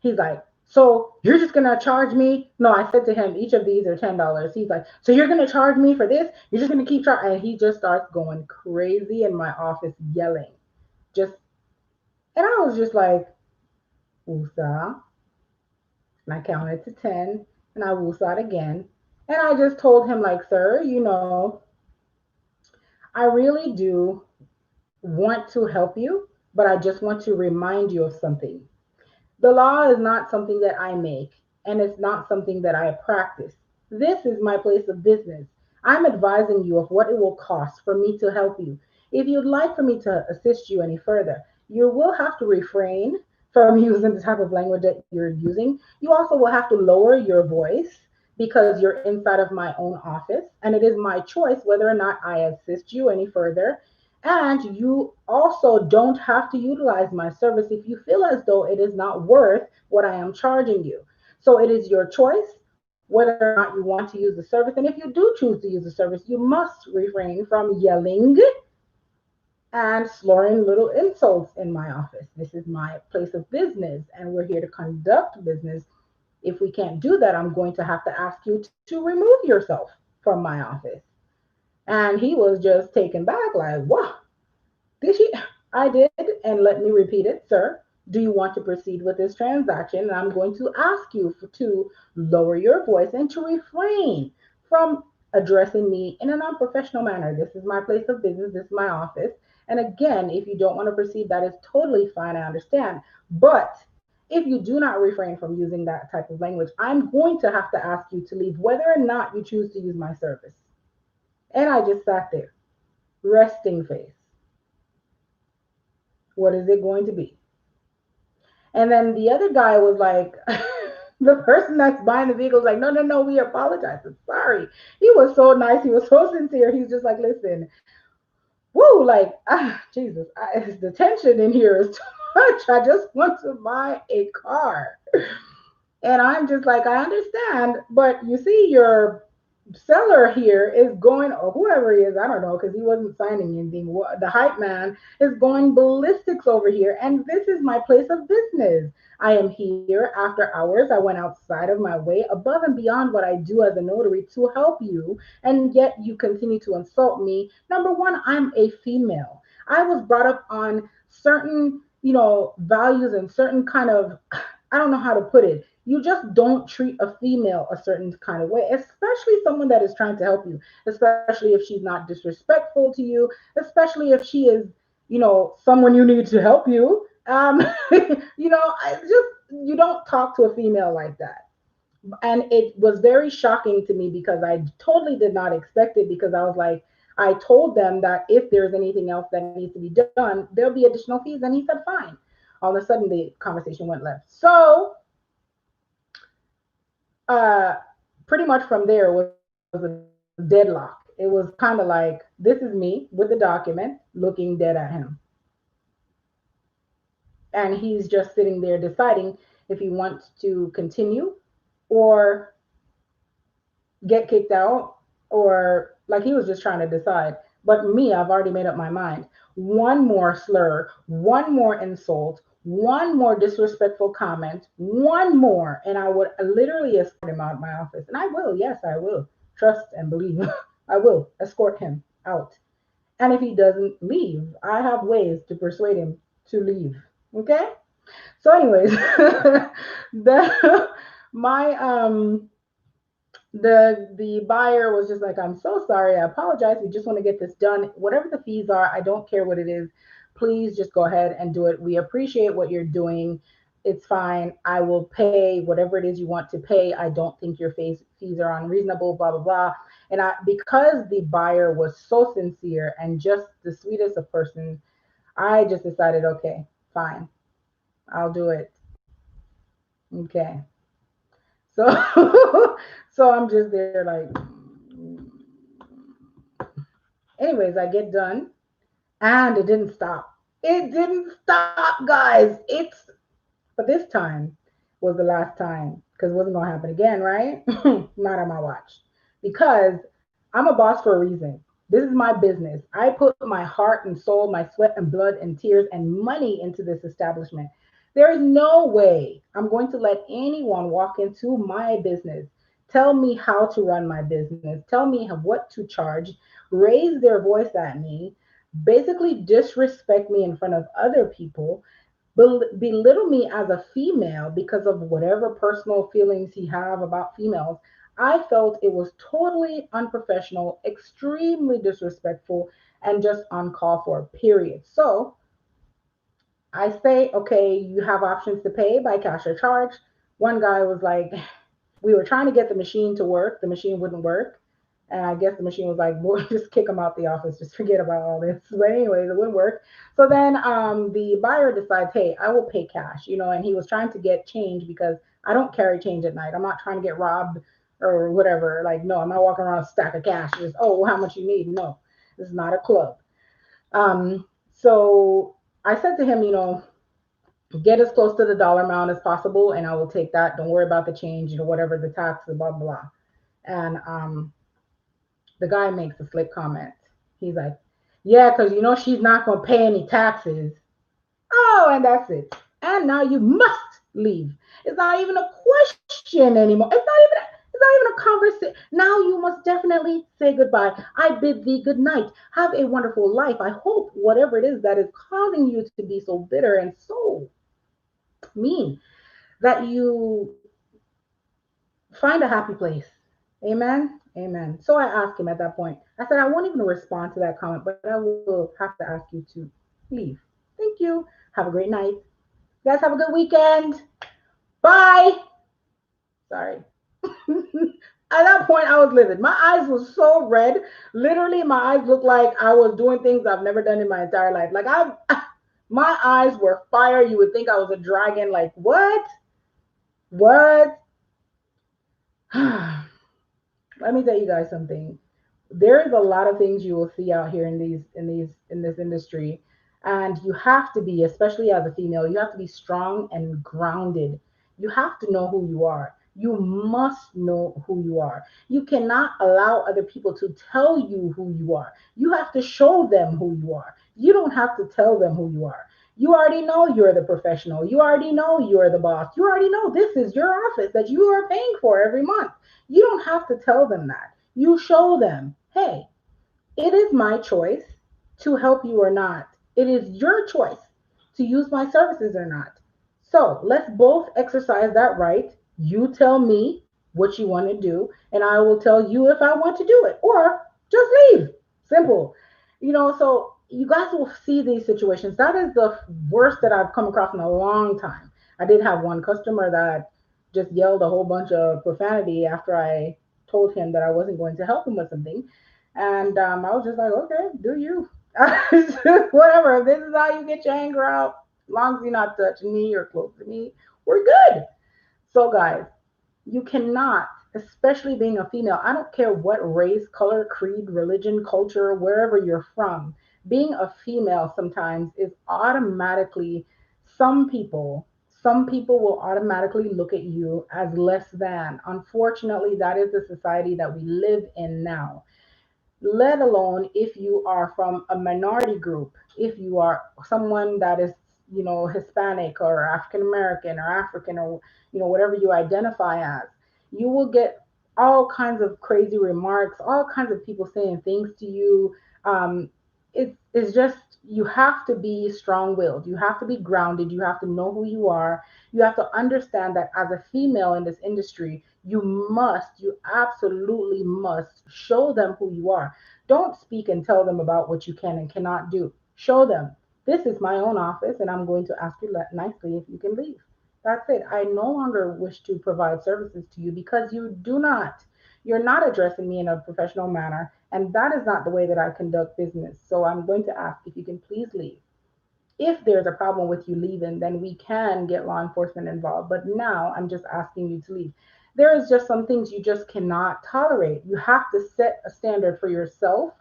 He's like, so you're just going to charge me? No, I said to him, each of these are $10. He's like, so you're going to charge me for this? You're just going to keep charging? And he just starts going crazy in my office yelling. And I was just like, Usa. And I counted to 10 and I woosah'd again. And I just told him, like, sir, I really do want to help you, but I just want to remind you of something. The law is not something that I make, and it's not something that I practice. This is my place of business. I'm advising you of what it will cost for me to help you. If you'd like for me to assist you any further, you will have to refrain from using the type of language that you're using. You also will have to lower your voice because you're inside of my own office, and it is my choice whether or not I assist you any further. And you also don't have to utilize my service if you feel as though it is not worth what I am charging you. So it is your choice whether or not you want to use the service. And if you do choose to use the service, you must refrain from yelling and slurring little insults in my office. This is my place of business, and we're here to conduct business. If we can't do that, I'm going to have to ask you to remove yourself from my office. And he was just taken back, like, wow, did she? I did, and let me repeat it, sir. Do you want to proceed with this transaction? And I'm going to ask you to lower your voice and to refrain from addressing me in an unprofessional manner. This is my place of business, this is my office. And again, if you don't want to proceed, that is totally fine. I understand. But if you do not refrain from using that type of language, I'm going to have to ask you to leave, whether or not you choose to use my service. And I just sat there, resting face. What is it going to be? And then the other guy was like, the person that's buying the vehicle was like, no, no, no, we apologize. I'm sorry. He was so nice. He was so sincere. He was just like, listen, woo, like, Jesus, the tension in here is too much. I just want to buy a car. And I'm just like, I understand, but you see, your seller here is going, or whoever he is, I don't know, because he wasn't signing anything. The hype man is going ballistics over here, and this is my place of business. I am here after hours. I went outside of my way, above and beyond what I do as a notary to help you, and yet you continue to insult me. Number one, I'm a female. I was brought up on certain, values and certain kind of, I don't know how to put it. You just don't treat a female a certain kind of way, especially someone that is trying to help you, especially if she's not disrespectful to you, especially if she is, someone you need to help you. I just, you don't talk to a female like that. And it was very shocking to me because I totally did not expect it, because I was like, I told them that if there's anything else that needs to be done, there'll be additional fees. And he said, fine. All of a sudden, the conversation went left. So, uh, pretty much from there was a deadlock. It was kind of like, this is me with the document looking dead at him. And he's just sitting there deciding if he wants to continue or get kicked out, or like he was just trying to decide. But me, I've already made up my mind. One more slur, one more insult, one more disrespectful comment, one more, and I would literally escort him out of my office. And I will, yes, I will. Trust and believe. I will escort him out. And if he doesn't leave, I have ways to persuade him to leave. Okay? So, anyways, the my the buyer was just like, I'm so sorry, I apologize, we just want to get this done, whatever the fees are, I don't care what it is, please just go ahead and do it. We appreciate what you're doing. It's fine, I will pay whatever it is you want to pay. I don't think your fees are unreasonable, blah blah blah. And I, because the buyer was so sincere and just the sweetest of persons, I just decided, okay, fine, I'll do it. Okay. So so I'm just there like, anyways, I get done, and it didn't stop. It didn't stop, guys. It's, but this time was the last time, because it wasn't gonna happen again, right? Not on my watch. Because I'm a boss for a reason. This is my business. I put my heart and soul, my sweat and blood and tears and money into this establishment. There is no way I'm going to let anyone walk into my business, tell me how to run my business, tell me what to charge, raise their voice at me, basically disrespect me in front of other people, belittle me as a female because of whatever personal feelings he have about females. I felt it was totally unprofessional, extremely disrespectful, and just uncalled for, period. So I say, okay, you have options to pay by cash or charge. One guy was like, we were trying to get the machine to work. The machine wouldn't work. And I guess the machine was like, we'll just kick him out the office. Just forget about all this. But anyways, it wouldn't work. So then the buyer decides, hey, I will pay cash, and he was trying to get change because I don't carry change at night. I'm not trying to get robbed or whatever. Like, no, I'm not walking around a stack of cash. Just, oh, how much you need? No, this is not a club. So I said to him, get as close to the dollar amount as possible, and I will take that. Don't worry about the change, whatever the tax, blah, blah, blah. And the guy makes a slick comment. He's like, yeah, because she's not going to pay any taxes. Oh, and that's it. And now you must leave. It's not even a question anymore. It's not even a conversation. Now you must definitely say goodbye. I bid thee good night. Have a wonderful life. I hope whatever it is that is causing you to be so bitter and so mean that you find a happy place. Amen. Amen. So I asked him at that point. I said, I won't even respond to that comment, but I will have to ask you to leave. Thank you. Have a great night. You guys have a good weekend. Bye. Sorry. At that point, I was livid. My eyes were so red. Literally, my eyes looked like I was doing things I've never done in my entire life. Like my eyes were fire. You would think I was a dragon. Like what? What? Let me tell you guys something. There is a lot of things you will see out here in this industry, and you have to be, especially as a female, you have to be strong and grounded. You have to know who you are. You must know who you are. You cannot allow other people to tell you who you are. You have to show them who you are. You don't have to tell them who you are. You already know you're the professional. You already know you're the boss. You already know this is your office that you are paying for every month. You don't have to tell them that. You show them, hey, it is my choice to help you or not. It is your choice to use my services or not. So let's both exercise that right. You tell me what you want to do, and I will tell you if I want to do it, or just leave. Simple. So you guys will see these situations. That is the worst that I've come across in a long time. I did have one customer that just yelled a whole bunch of profanity after I told him that I wasn't going to help him with something. And I was just like, okay, do you? Whatever. If this is how you get your anger out, as long as you're not touching me or close to me, we're good. So, guys, you cannot, especially being a female, I don't care what race, color, creed, religion, culture, wherever you're from, being a female sometimes is automatically, some people, some people will automatically look at you as less than. Unfortunately, that is the society that we live in now, let alone if you are from a minority group, if you are someone that is, Hispanic or African American or African or, whatever you identify as, you will get all kinds of crazy remarks, all kinds of people saying things to you. It's just, you have to be strong willed, you have to be grounded, you have to know who you are, you have to understand that as a female in this industry, you absolutely must show them who you are. Don't speak and tell them about what you can and cannot do. Show them, this is my own office and I'm going to ask you nicely if you can leave. That's it. I no longer wish to provide services to you because you do not. You're not addressing me in a professional manner, and that is not the way that I conduct business. So I'm going to ask if you can please leave. If there's a problem with you leaving, then we can get law enforcement involved. But now I'm just asking you to leave. There is just some things you just cannot tolerate. You have to set a standard for yourself,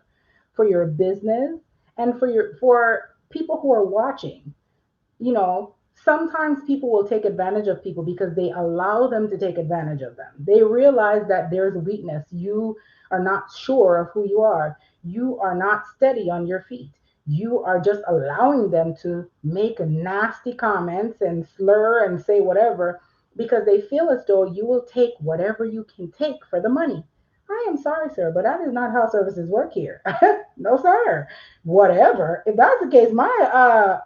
for your business, and for people who are watching. Sometimes people will take advantage of people because they allow them to take advantage of them. They realize that there's a weakness. You are not sure of who you are. You are not steady on your feet. You are just allowing them to make nasty comments and slur and say whatever because they feel as though you will take whatever you can take for the money. I am sorry, sir, but that is not how services work here. No, sir. Whatever. If that's the case, my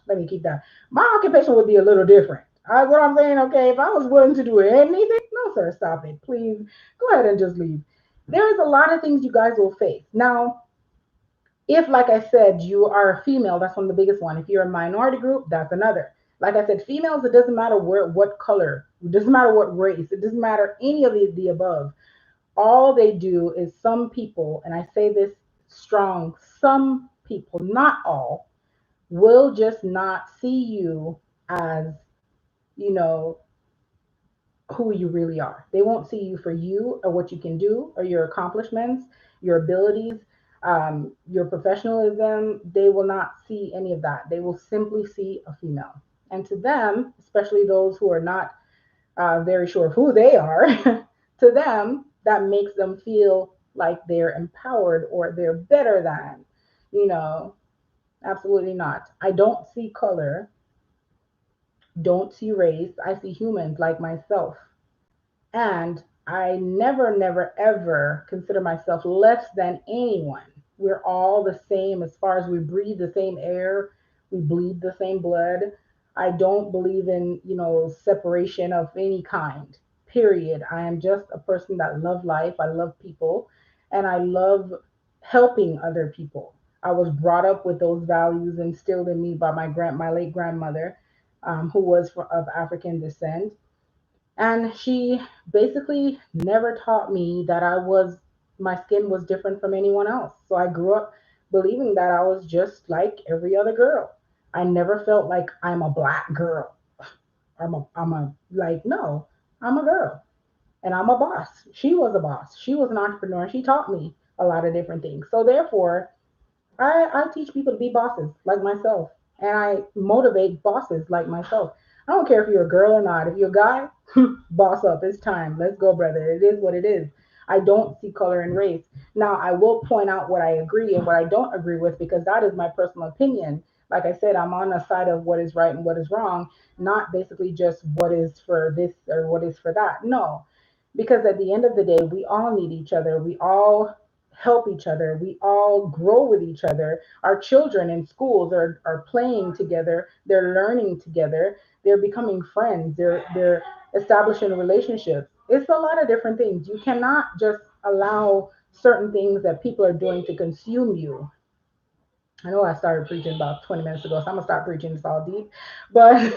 let me keep that. My occupation would be a little different. What I'm saying, okay, if I was willing to do anything, no, sir, stop it. Please go ahead and just leave. There's a lot of things you guys will face. Now, if, like I said, you are a female, that's one of the biggest one. If you're a minority group, that's another. Like I said, females, it doesn't matter what color, it doesn't matter what race, it doesn't matter any of the above. All they do is, some people, and I say this strong, some people, not all, will just not see you as, you know, who you really are. They won't see you for you or what you can do or your accomplishments, your abilities, your professionalism. They will not see any of that. They will simply see a female. And to them, especially those who are not very sure of who they are, to them, that makes them feel like they're empowered or they're better than, you know, absolutely not. I don't see color, don't see race. I see humans like myself. And I never, never, ever consider myself less than anyone. We're all the same as far as we breathe the same air, we bleed the same blood. I don't believe in, separation of any kind, period. I am just a person that love life. I love people and I love helping other people. I was brought up with those values instilled in me by my late grandmother, who was of African descent. And she basically never taught me that my skin was different from anyone else. So I grew up believing that I was just like every other girl. I never felt like I'm a black girl. Like, no, I'm a girl and I'm a boss. She was a boss. She was an entrepreneur. She taught me a lot of different things. So therefore, I teach people to be bosses like myself, and I motivate bosses like myself. I don't care if you're a girl or not. If you're a guy, boss up. It's time. Let's go, brother. It is what it is. I don't see color and race. Now, I will point out what I agree and what I don't agree with because that is my personal opinion. Like I said, I'm on the side of what is right and what is wrong, not basically just what is for this or what is for that. No, because at the end of the day, we all need each other. We all help each other. We all grow with each other. Our children in schools are playing together. They're learning together. They're becoming friends. They're establishing relationships. It's a lot of different things. You cannot just allow certain things that people are doing to consume you. I know I started preaching about 20 minutes ago, so I'm gonna stop preaching. It's all deep. But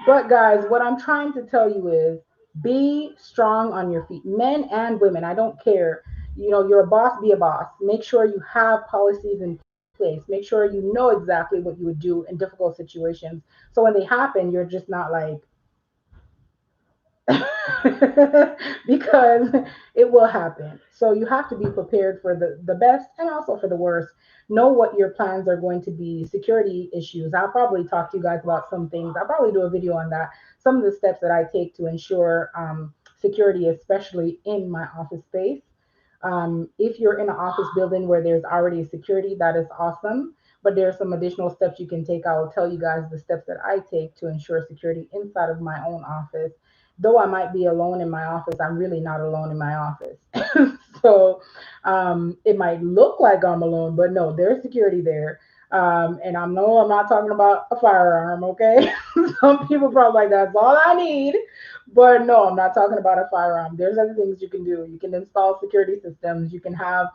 but guys, what I'm trying to tell you is be strong on your feet, men and women. I don't care. You're a boss, be a boss. Make sure you have policies in place. Make sure you know exactly what you would do in difficult situations. So when they happen, you're just not like because it will happen. So you have to be prepared for the best and also for the worst. Know what your plans are going to be. Security issues. I'll probably talk to you guys about some things. I'll probably do a video on that. Some of the steps that I take to ensure security, especially in my office space. If you're in an office building where there's already security, that is awesome. But there are some additional steps you can take. I will tell you guys the steps that I take to ensure security inside of my own office. Though I might be alone in my office, I'm really not alone in my office. So it might look like I'm alone, but no, there's security there. And I know I'm not talking about a firearm, okay? Some people probably like that's all I need. But no, I'm not talking about a firearm. There's other things you can do. You can install security systems. You can have,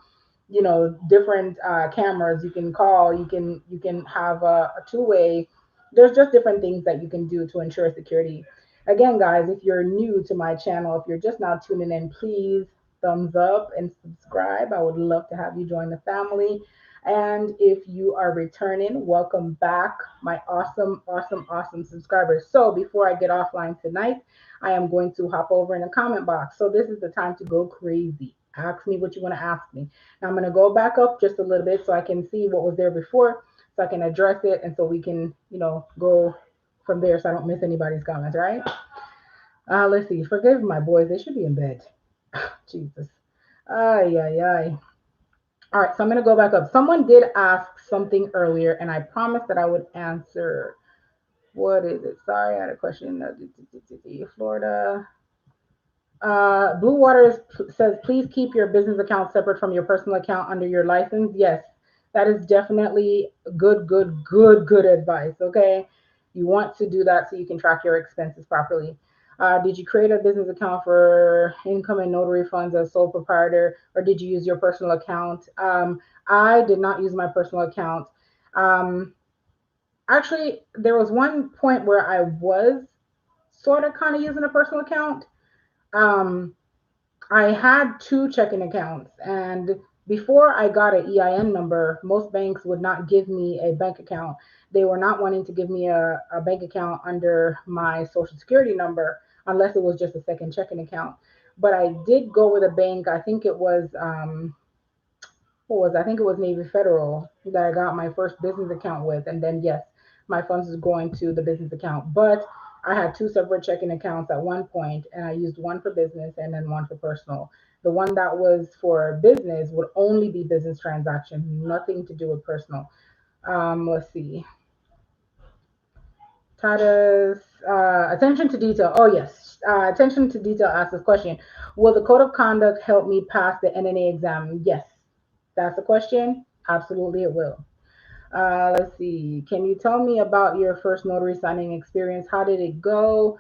different cameras. You can call. You can have a two-way. There's just different things that you can do to ensure security. Again, guys, if you're new to my channel, if you're just now tuning in, please thumbs up and subscribe. I would love to have you join the family. And if you are returning, welcome back, my awesome, awesome, awesome subscribers. So before I get offline tonight, I am going to hop over in the comment box. So this is the time to go crazy. Ask me what you want to ask me. Now I'm going to go back up just a little bit so I can see what was there before, so I can address it, and so we can, go from there so I don't miss anybody's comments, right? Let's see. Forgive my boys. They should be in bed. Jesus. Ay, ay, ay. All right, so I'm going to go back up. Someone did ask something earlier, and I promised that I would answer. What is it? Sorry, I had a question. Florida. Blue Water says, please keep your business account separate from your personal account under your license. Yes, that is definitely good, good, good, good advice. Okay. You want to do that so you can track your expenses properly. Did you create a business account for income and notary funds as sole proprietor, or did you use your personal account? I did not use my personal account. Um, Actually, there was one point where I was sort of kind of using a personal account. Um, I had two checking accounts, and before I got an EIN number, most banks would not give me a bank account. They were not wanting to give me a bank account under my social security number unless it was just a second checking account. But I did go with a bank. I think it was I think it was Navy Federal that I got my first business account with, and then yes, my funds is going to the business account. But I had two separate checking accounts at one point, and I used one for business and then one for personal. The one that was for business would only be business transactions, nothing to do with personal. Let's see. Titus, attention to detail. Oh yes, attention to detail asks this question: will the code of conduct help me pass the NNA exam? Yes, that's the question. Absolutely, it will. Let's see. Can you tell me about your first notary signing experience? How did it go?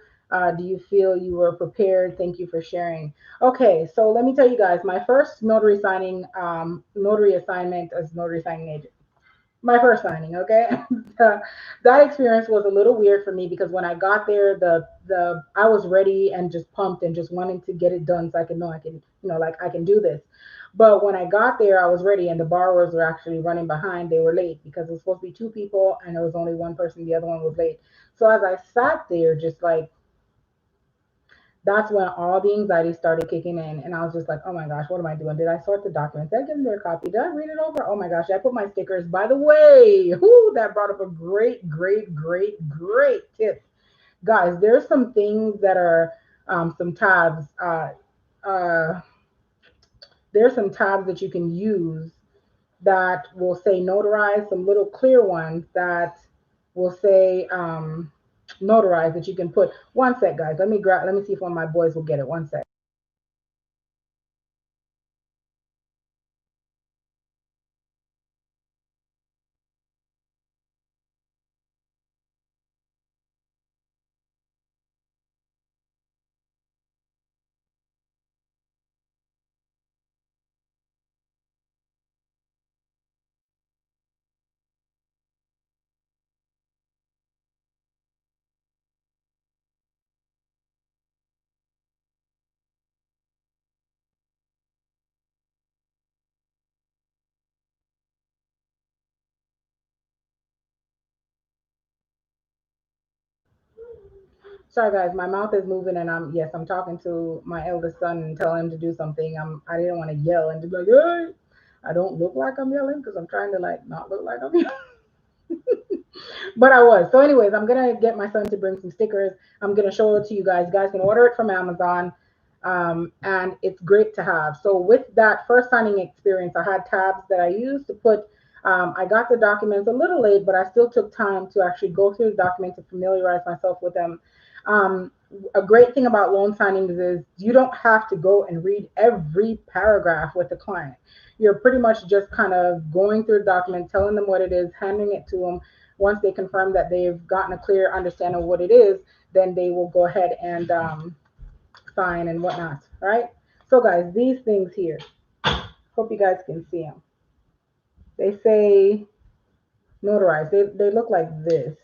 Do you feel you were prepared? Thank you for sharing. Okay, so let me tell you guys, my first notary signing, notary assignment as notary signing agent, my first signing. Okay. Uh, that experience was a little weird for me because when I got there, the I was ready and just pumped and just wanting to get it done so I can know I can, like I can do this. But when I got there, I was ready, and the borrowers were actually running behind. They were late because it was supposed to be two people and there was only one person, the other one was late. So as I sat there just like, that's when all the anxiety started kicking in. And I was just like, oh my gosh, what am I doing? Did I sort the documents? Did I give them their copy? Did I read it over? Oh my gosh, did I put my stickers? By the way, whoo, that brought up a great, great, great, great tip. Guys, there's some things that are some tabs. Uh, there's some tabs that you can use that will say notarize, some little clear ones that will say notarize that you can put. One sec, guys. Let me see if one of my boys will get it. One sec. Sorry guys, my mouth is moving and I'm talking to my eldest son and telling him to do something. I didn't want to yell and to be like, hey, I don't look like I'm yelling because I'm trying to like not look like I'm but I was. So, anyways, I'm gonna get my son to bring some stickers. I'm gonna show it to you guys. You guys can order it from Amazon, and it's great to have. So, with that first signing experience, I had tabs that I used to put. I got the documents a little late, but I still took time to actually go through the documents to familiarize myself with them. Um, a great thing about loan signings is you don't have to go and read every paragraph with the client. You're pretty much just kind of going through the document, telling them what it is, handing it to them. Once they confirm that they've gotten a clear understanding of what it is, then they will go ahead and sign and whatnot. All right. So, guys, these things here, hope you guys can see them. They say notarized. They look like this.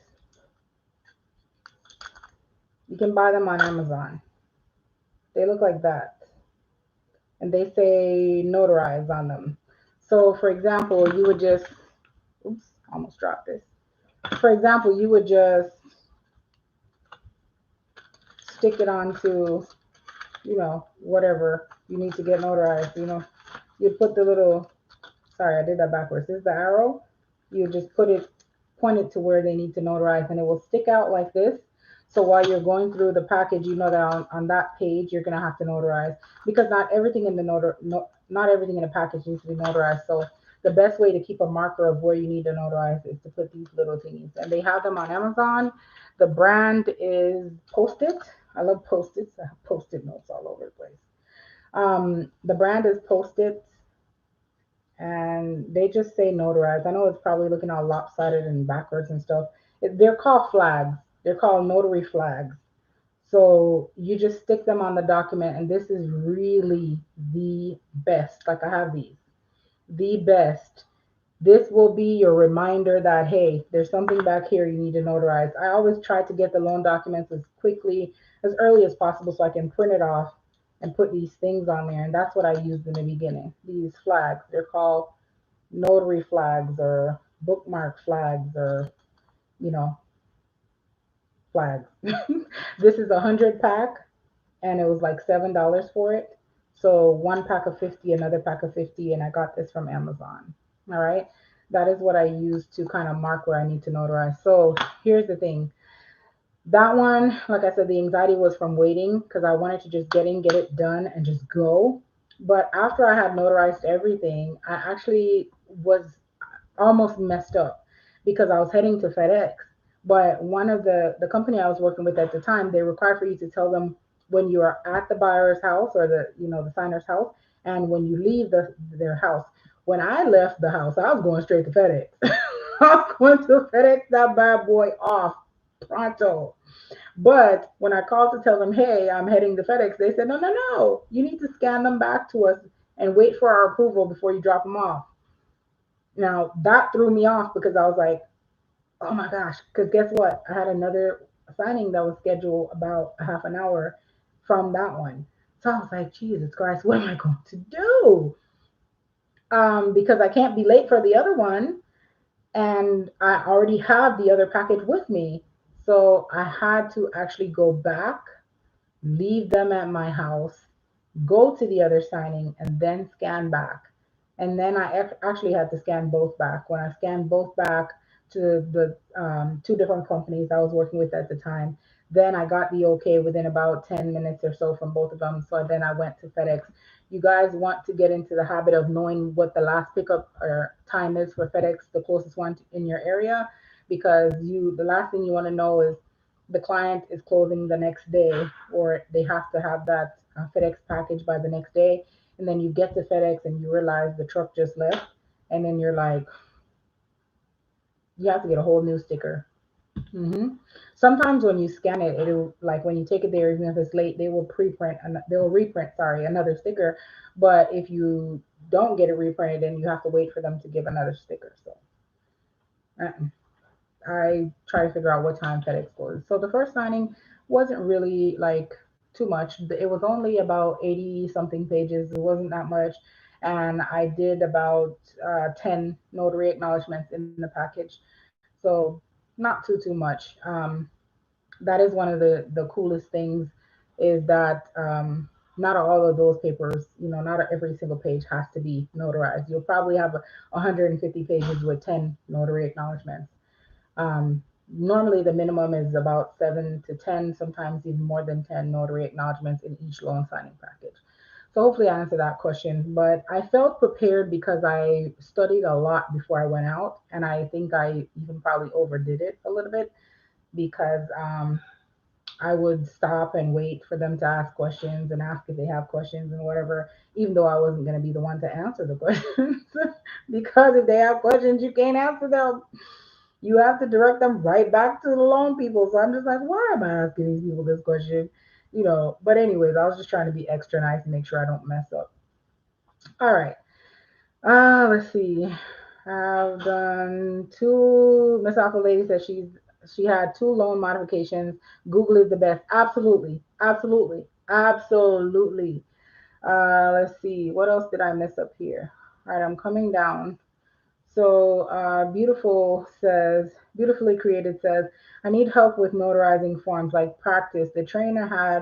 You can buy them on Amazon. They look like that. And they say notarized on them. So, for example, you would just, oops, almost dropped this. For example, you would just stick it onto, whatever you need to get notarized. You put the little, sorry, I did that backwards. This is the arrow. You just point it to where they need to notarize, and it will stick out like this. So while you're going through the package, you know that on that page you're gonna have to notarize because not everything in the not everything in the package needs to be notarized. So the best way to keep a marker of where you need to notarize is to put these little thingies, and they have them on Amazon. The brand is Post-it. I love Post-its. I have Post-it notes all over the place. The brand is Post-it, and they just say notarized. I know it's probably looking all lopsided and backwards and stuff. They're called flags. They're called notary flags. So you just stick them on the document, and this is really the best. Like I have these, the best. This will be your reminder that, hey, there's something back here you need to notarize. I always try to get the loan documents as quickly, as early as possible so I can print it off and put these things on there. And that's what I used in the beginning. These flags, they're called notary flags or bookmark flags or, you know, flags. This is 100 pack and it was like $7 for it. So one pack of 50, another pack of 50, and I got this from Amazon. All right. That is what I use to kind of mark where I need to notarize. So here's the thing. That one, like I said, the anxiety was from waiting because I wanted to just get in, get it done, and just go. But after I had notarized everything, I actually was almost messed up because I was heading to FedEx. But one of the company I was working with at the time, they require for you to tell them when you are at the buyer's house or the signer's house and when you leave their house. When I left the house, I was going straight to FedEx. I'm going to FedEx that bad boy off pronto. But when I called to tell them, hey, I'm heading to FedEx, they said, no, no, no. You need to scan them back to us and wait for our approval before you drop them off. Now, that threw me off because I was like, oh my gosh. Because guess what? I had another signing that was scheduled about a half an hour from that one. So I was like, Jesus Christ, what am I going to do? Because I can't be late for the other one. And I already have the other package with me. So I had to actually go back, leave them at my house, go to the other signing, and then scan back. And then I actually had to scan both back. When I scanned both back to the two different companies I was working with at the time, then I got the okay within about 10 minutes or so from both of them. So then I went to FedEx. You guys want to get into the habit of knowing what the last pickup or time is for FedEx, the closest one in your area, because the last thing you want to know is the client is closing the next day, or they have to have that FedEx package by the next day, and then you get to FedEx and you realize the truck just left, and then you're like, you have to get a whole new sticker. hmm Sometimes when you scan it, it'll, like when you take it there, even if it's late, they will preprint and they will reprint, sorry, another sticker. But if you don't get it reprinted, then you have to wait for them to give another sticker. So uh-uh. I try to figure out what time FedEx closes. So the first signing wasn't really like too much. It was only about 80 something pages. It wasn't that much. And I did about 10 notary acknowledgements in the package. So not too much. That is one of the coolest things is that not all of those papers, not every single page has to be notarized. You'll probably have 150 pages with 10 notary acknowledgements. Normally, the minimum is about 7 to 10, sometimes even more than 10 notary acknowledgements in each loan signing package. So hopefully I answered that question. But I felt prepared because I studied a lot before I went out, and I think I even probably overdid it a little bit because I would stop and wait for them to ask questions and ask if they have questions and whatever, even though I wasn't going to be the one to answer the questions. Because if they have questions, you can't answer them. You have to direct them right back to the loan people. So I'm just like, why am I asking these people this question? But anyways, I was just trying to be extra nice and make sure I don't mess up. All right. Let's see. I've done two. Miss Alpha Lady says she had two loan modifications. Google is the best. Absolutely. Absolutely. Absolutely. Let's see. What else did I miss up here? All right, I'm coming down. So beautifully created says, I need help with notarizing forms like practice. The trainer I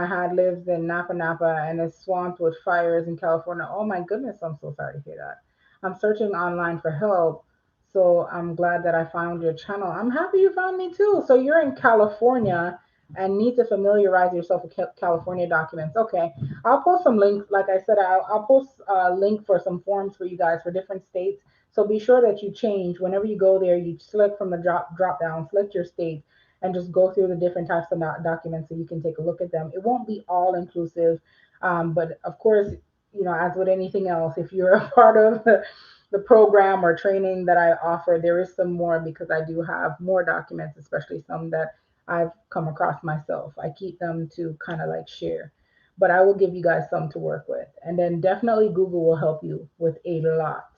had lives in Napa Napa and is swamped with fires in California. Oh my goodness, I'm so sorry to hear that. I'm searching online for help. So I'm glad that I found your channel. I'm happy you found me too. So you're in California and need to familiarize yourself with California documents. Okay. I'll post some links. Like I said, I'll post a link for some forms for you guys for different states. So be sure that you change whenever you go there. You select from the drop down, select your state, and just go through the different types of documents so you can take a look at them. It won't be all inclusive, but of course, as with anything else, if you're a part of the program or training that I offer, there is some more because I do have more documents, especially some that I've come across myself. I keep them to kind of like share, but I will give you guys some to work with. And then definitely Google will help you with a lot.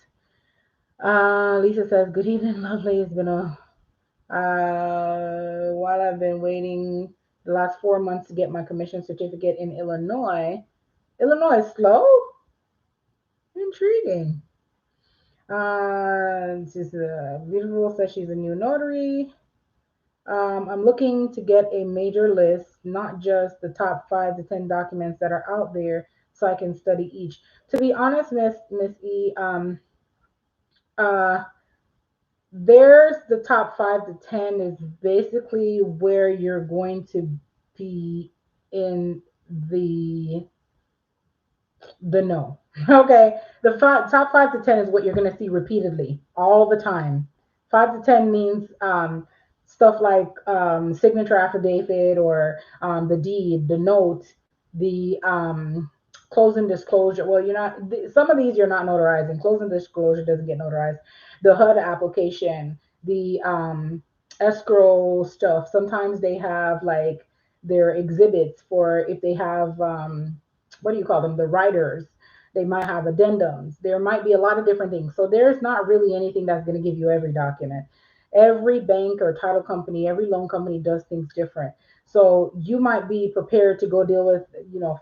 Lisa says, good evening, lovely. It's been a while I've been waiting the last 4 months to get my commission certificate in Illinois. Illinois is slow? Intriguing. She's beautiful, says she's a new notary. I'm looking to get a major list, not just the top 5 to 10 documents that are out there, so I can study each. To be honest, Miss E, uh, there's the top 5 to 10 is basically where you're going to be in the know. Okay, the top 5 to 10 is what you're going to see repeatedly all the time. 5 to 10 means stuff like signature affidavit or the deed, the note, the closing disclosure. Well, you're not. Some of these you're not notarizing. Closing disclosure doesn't get notarized, the HUD application, the escrow stuff. Sometimes they have like their exhibits for if they have what do you call them? The writers. They might have addendums. There might be a lot of different things. So there's not really anything that's going to give you every document. Every bank or title company, every loan company does things different. So you might be prepared to go deal with,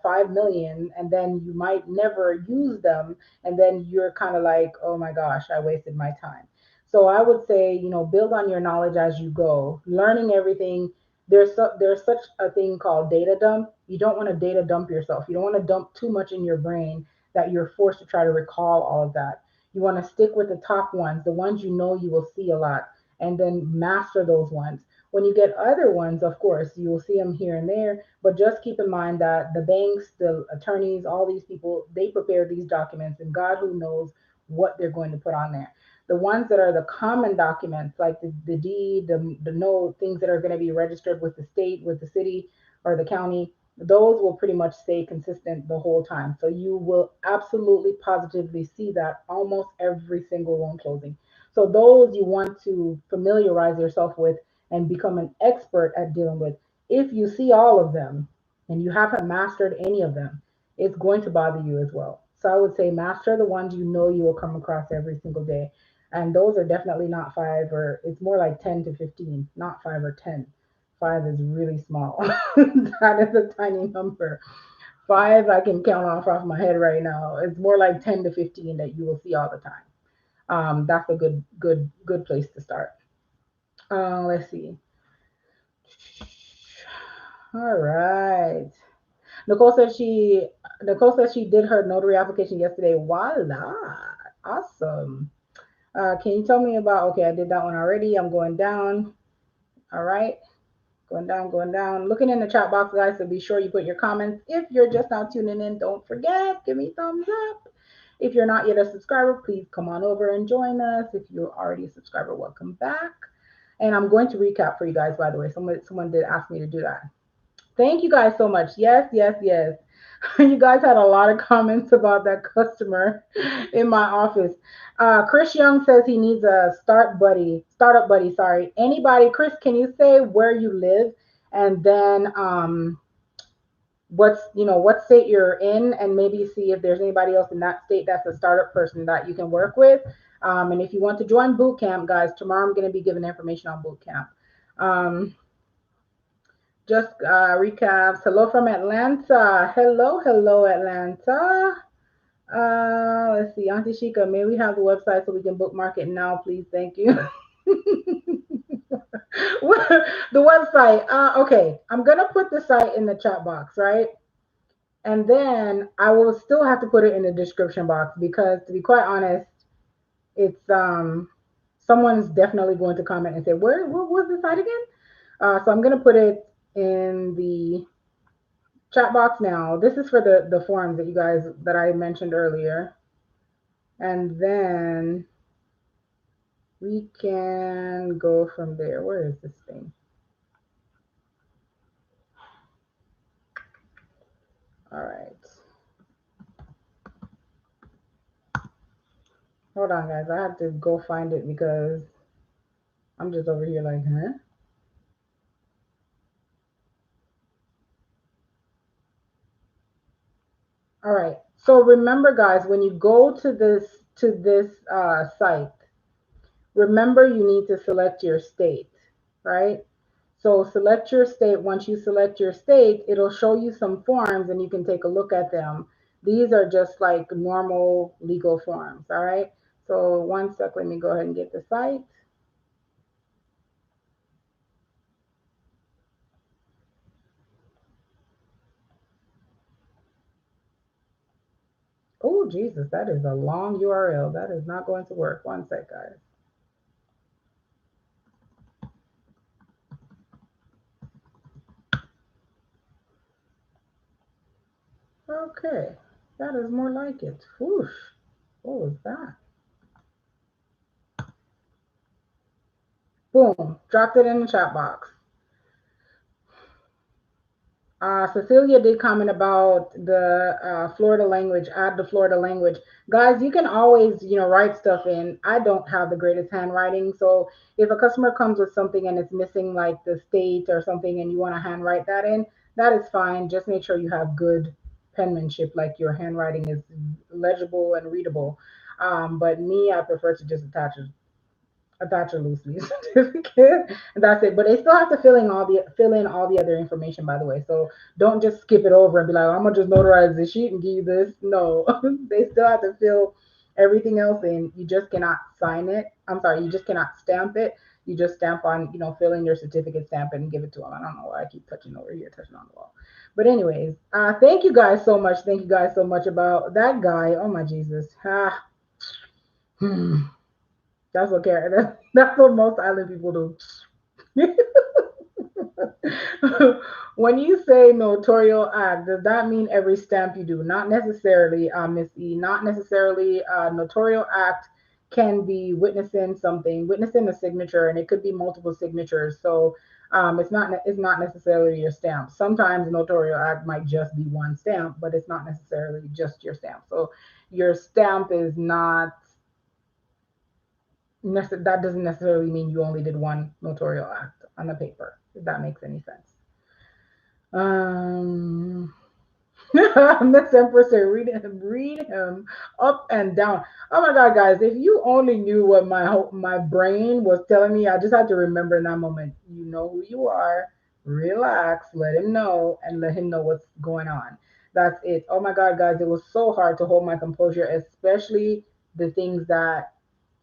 5 million, and then you might never use them, and then you're kind of like, oh my gosh, I wasted my time. So I would say, build on your knowledge as you go, learning everything. There's such a thing called data dump. You don't want to data dump yourself. You don't want to dump too much in your brain that you're forced to try to recall all of that. You want to stick with the top ones, the ones you will see a lot, and then master those ones. When you get other ones, of course, you will see them here and there, but just keep in mind that the banks, the attorneys, all these people, they prepare these documents, and God who knows what they're going to put on there. The ones that are the common documents, like the deed, the note, things that are going to be registered with the state, with the city or the county, those will pretty much stay consistent the whole time. So you will absolutely positively see that almost every single loan closing. So those you want to familiarize yourself with and become an expert at dealing with. If you see all of them and you haven't mastered any of them, it's going to bother you as well. So I would say master the ones you will come across every single day. And those are definitely not five, or it's more like 10 to 15, not five or 10. Five is really small. That is a tiny number. Five I can count off my head right now. It's more like 10 to 15 that you will see all the time. That's a good place to start. Let's see. All right. Nicole said she Nicole said she did her notary application yesterday. Voila. Awesome. Can you tell me about, okay, I did that one already. I'm going down. All right. Going down, going down. Looking in the chat box, guys, so be sure you put your comments. If you're just now tuning in, don't forget, give me thumbs up. If you're not yet a subscriber, please come on over and join us. If you're already a subscriber, welcome back. And I'm going to recap for you guys, by the way. Someone did ask me to do that. Thank you guys so much. Yes, yes, yes. You guys had a lot of comments about that customer in my office. Chris Young says he needs a startup buddy. Sorry. Anybody, Chris, can you say where you live and then what state you're in, and maybe see if there's anybody else in that state that's a startup person that you can work with. And if you want to join boot camp, guys, tomorrow I'm going to be giving information on boot camp. Just recaps. Hello from Atlanta. Hello, Atlanta. Let's see, Auntie Shika, may we have the website so we can bookmark it now, please? Thank you. The website. Okay, I'm gonna put the site in the chat box, right? And then I will still have to put it in the description box because, to be quite honest, it's someone's definitely going to comment and say, "Where? What was the site again?" So I'm gonna put it in the chat box now. This is for the forms that I mentioned earlier, and then we can go from there. Where is this thing? All right. Hold on, guys. I have to go find it because I'm just over here like, huh? All right. So remember, guys, when you go to this site, remember you need to select your state, right? So select your state. Once you select your state, it'll show you some forms and you can take a look at them. These are just like normal legal forms, all right? So one sec, let me go ahead and get the site. Oh, Jesus, that is a long URL. That is not going to work. One sec, guys. Okay, that is more like it. Whoosh. What was that? Boom, dropped it in the chat box. Cecilia did comment about the Florida language, add the Florida language. Guys, you can always, write stuff in. I don't have the greatest handwriting. So if a customer comes with something and it's missing like the state or something and you want to handwrite that in, that is fine. Just make sure you have good penmanship, like your handwriting is legible and readable. But me, I prefer to just attach a loose leaf certificate. And that's it. But they still have to fill in all the other information, by the way. So don't just skip it over and be like, I'm gonna just notarize this sheet and give you this. No, they still have to fill everything else in. You just cannot sign it. I'm sorry, you just cannot stamp it. You just stamp on, fill in your certificate, stamp it, and give it to them. I don't know why I keep touching over here, touching on the wall. But anyways, thank you guys so much. Thank you guys so much about that guy. Oh my Jesus. Hmm. That's what that's what most island people do. When you say notarial act, does that mean every stamp you do? Not necessarily, Miss E. Not necessarily. Notarial act can be witnessing something, witnessing a signature, and it could be multiple signatures. So it's not necessarily your stamp. Sometimes notarial act might just be one stamp, but it's not necessarily just your stamp. So your stamp is not that doesn't necessarily mean you only did one notarial act on the paper, if that makes any sense. Um, Miss Empress said, read him up and down. Oh my God, guys! If you only knew what my brain was telling me, I just had to remember in that moment. You know who you are. Relax. Let him know, and let him know what's going on. That's it. Oh my God, guys! It was so hard to hold my composure, especially the things that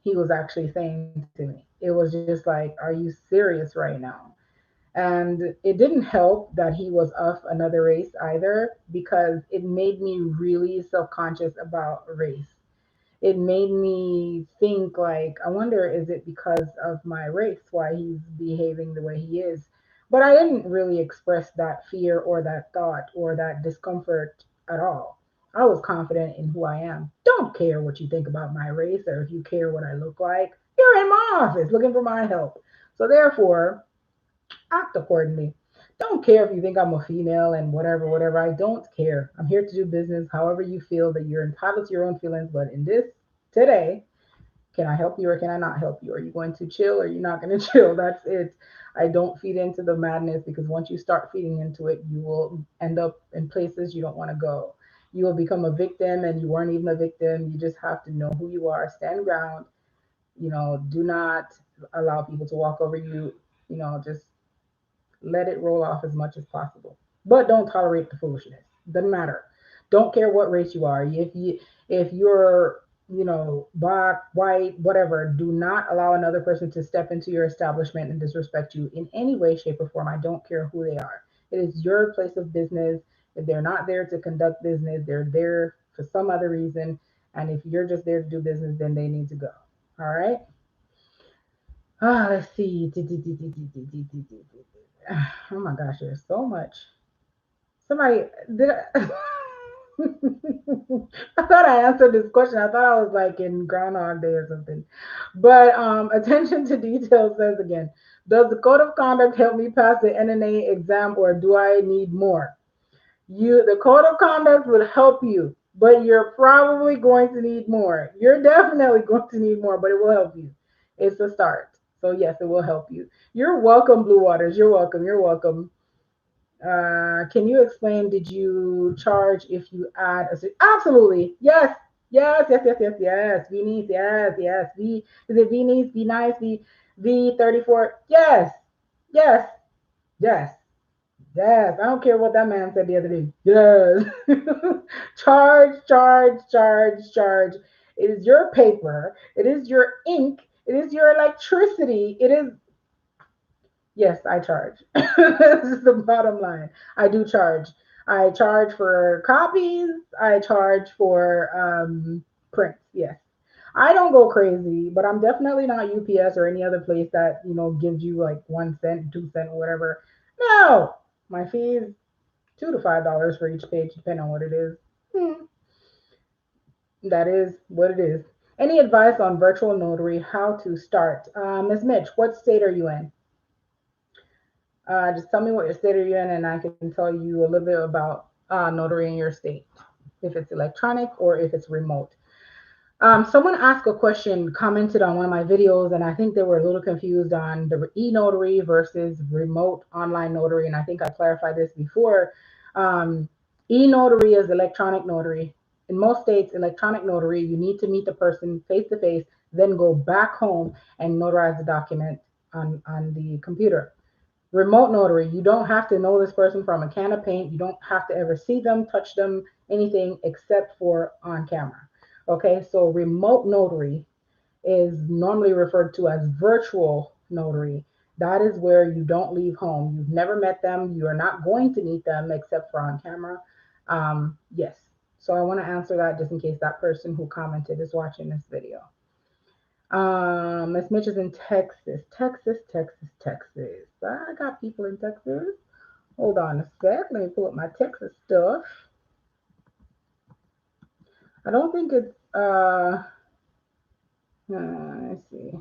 he was actually saying to me. It was just like, are you serious right now? And it didn't help that he was of another race either, because it made me really self-conscious about race. It made me think like, I wonder, is it because of my race why he's behaving the way he is? But I didn't really express that fear or that thought or that discomfort at all. I was confident in who I am. Don't care what you think about my race or if you care what I look like. You're in my office looking for my help. So therefore, act accordingly. Don't care if you think I'm a female and whatever, whatever. I don't care. I'm here to do business however you feel that you're entitled to your own feelings. But in this today, can I help you or can I not help you? Are you going to chill or are you not going to chill? That's it. I don't feed into the madness, because once you start feeding into it, you will end up in places you don't want to go. You will become a victim and you weren't even a victim. You just have to know who you are, stand ground, do not allow people to walk over you, just let it roll off as much as possible. But don't tolerate the foolishness. Doesn't matter. Don't care what race you are. If you're black, white, whatever, do not allow another person to step into your establishment and disrespect you in any way, shape, or form. I don't care who they are. It is your place of business. If they're not there to conduct business, they're there for some other reason. And if you're just there to do business, then they need to go. All right. Let's see. Oh my gosh, there's so much. Somebody did. I thought I answered this question. I thought I was like in Groundhog Day or something. But attention to detail says again, does the code of conduct help me pass the NNA exam or do I need more? The code of conduct would help you, but you're probably going to need more. You're definitely going to need more, but it will help you. It's a start. So yes, it will help you. You're welcome, Blue Waters. You're welcome. You're welcome. Can you explain? Did you charge if you add absolutely? Yes, yes, yes, yes, yes, yes. V needs, yes, yes. V is it V needs? V nice? V 34? Yes, yes, yes. Yes, I don't care what that man said the other day. Yes. Charge, charge, charge, charge. It is your paper. It is your ink. It is your electricity. It is, yes, I charge. This is the bottom line. I do charge. I charge for copies. I charge for prints. Yes. I don't go crazy, but I'm definitely not UPS or any other place that, gives you like 1 cent, 2 cent, whatever. No. My fee is $2 to $5 for each page, depending on what it is. Hmm, that is what it is. Any advice on virtual notary, how to start? Ms. Mitch, what state are you in? Just tell me what your state you're in, and I can tell you a little bit about notary in your state, if it's electronic or if it's remote. Someone asked a question, commented on one of my videos, and I think they were a little confused on the e-notary versus remote online notary. And I think I clarified this before. Um, e-notary is electronic notary. In most states, electronic notary, you need to meet the person face to face, then go back home and notarize the document on the computer. Remote notary, you don't have to know this person from a can of paint. You don't have to ever see them, touch them, anything except for on camera. Okay, so remote notary is normally referred to as virtual notary. That is where you don't leave home. You've never met them. You are not going to meet them except for on camera. Yes. So I want to answer that just in case that person who commented is watching this video. Miss Mitch is in Texas. Texas. I got people in Texas. Hold on a sec. Let me pull up my Texas stuff. I don't think it's let's see.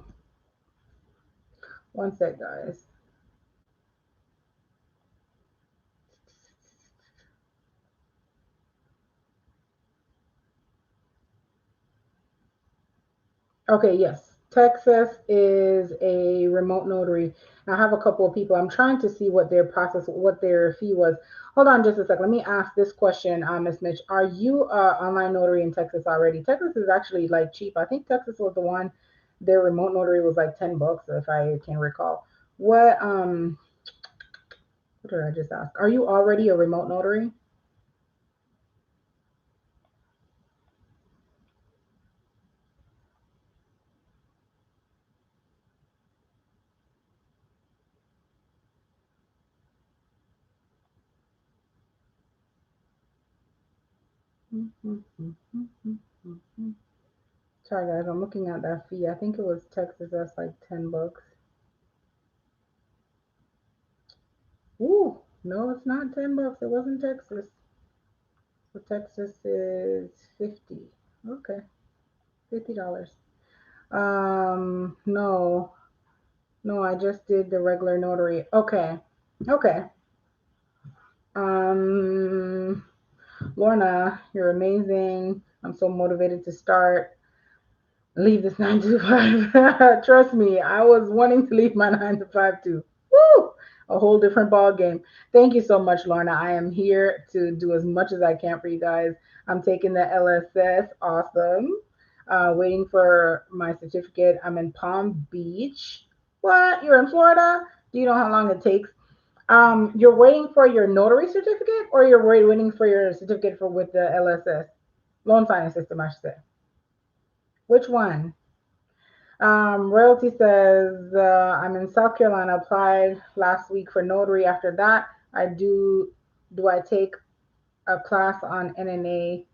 One sec, guys. Okay, yes. Texas is a remote notary. I have a couple of people. I'm trying to see what their process, what their fee was. Hold on just a sec. Let me ask this question, Ms. Mitch. Are you online notary in Texas already? Texas is actually like cheap. I think Texas was the one, their remote notary was like $10, if I can recall. What did I just ask? Are you already a remote notary? Sorry guys, I'm looking at that fee. I think it was Texas, that's like $10. Ooh, no, it's not $10. It wasn't Texas. So Texas is 50. Okay, $50. No, no, I just did the regular notary. Okay, okay. Um, Lorna, you're amazing. I'm so motivated to start. Leave this 9 to 5. Trust me, I was wanting to leave my 9 to 5 too. Woo! A whole different ball game. Thank you so much, Lorna. I am here to do as much as I can for you guys. I'm taking the LSS. Awesome. Waiting for my certificate. I'm in Palm Beach. What? You're in Florida? Do you know how long it takes? You're waiting for your notary certificate, or you're waiting for your certificate for with the LSS, loan signing system, I should say. Which one? Royalty says, I'm in South Carolina, applied last week for notary. After that, do I take a class on NNA?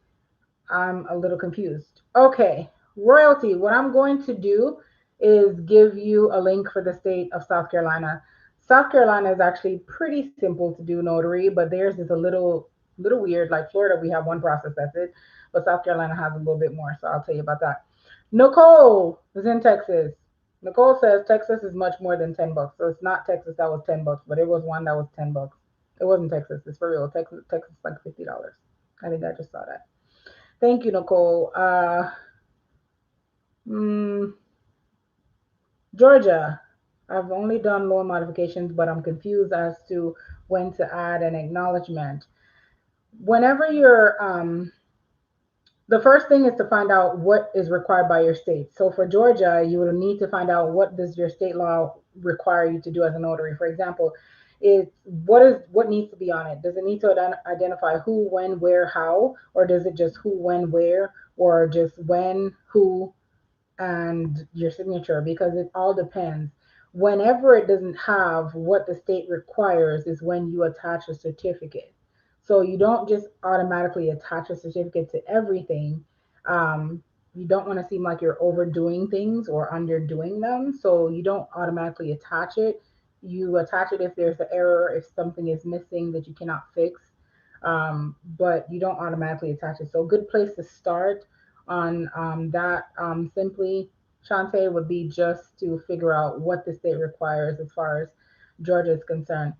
I'm a little confused. Okay, Royalty, what I'm going to do is give you a link for the state of South Carolina. South Carolina is actually pretty simple to do notary, but theirs is a little weird. Like Florida, we have one process, that's it. But South Carolina has a little bit more, so I'll tell you about that. Nicole is in Texas. Nicole says Texas is much more than $10. So it's not Texas that was $10, but it was one that was $10. It wasn't Texas. It's for real. Texas is like $50. I think I just saw that. Thank you, Nicole. Mm, Georgia. I've only done loan modifications, but I'm confused as to when to add an acknowledgement. Whenever you're the first thing is to find out what is required by your state. So for Georgia, you will need to find out what does your state law require you to do as a notary. For example, it's what needs to be on it. Does it need to identify who, when, where, how, or does it just who, when, where, or just when, who, and your signature? Because it all depends. Whenever it doesn't have what the state requires is when you attach a certificate. So you don't just automatically attach a certificate to everything. You don't want to seem like you're overdoing things or underdoing them. So you don't automatically attach it. You attach it if there's an error, if something is missing that you cannot fix. But you don't automatically attach it. So a good place to start on that simply, Shantae, would be just to figure out what the state requires as far as Georgia is concerned.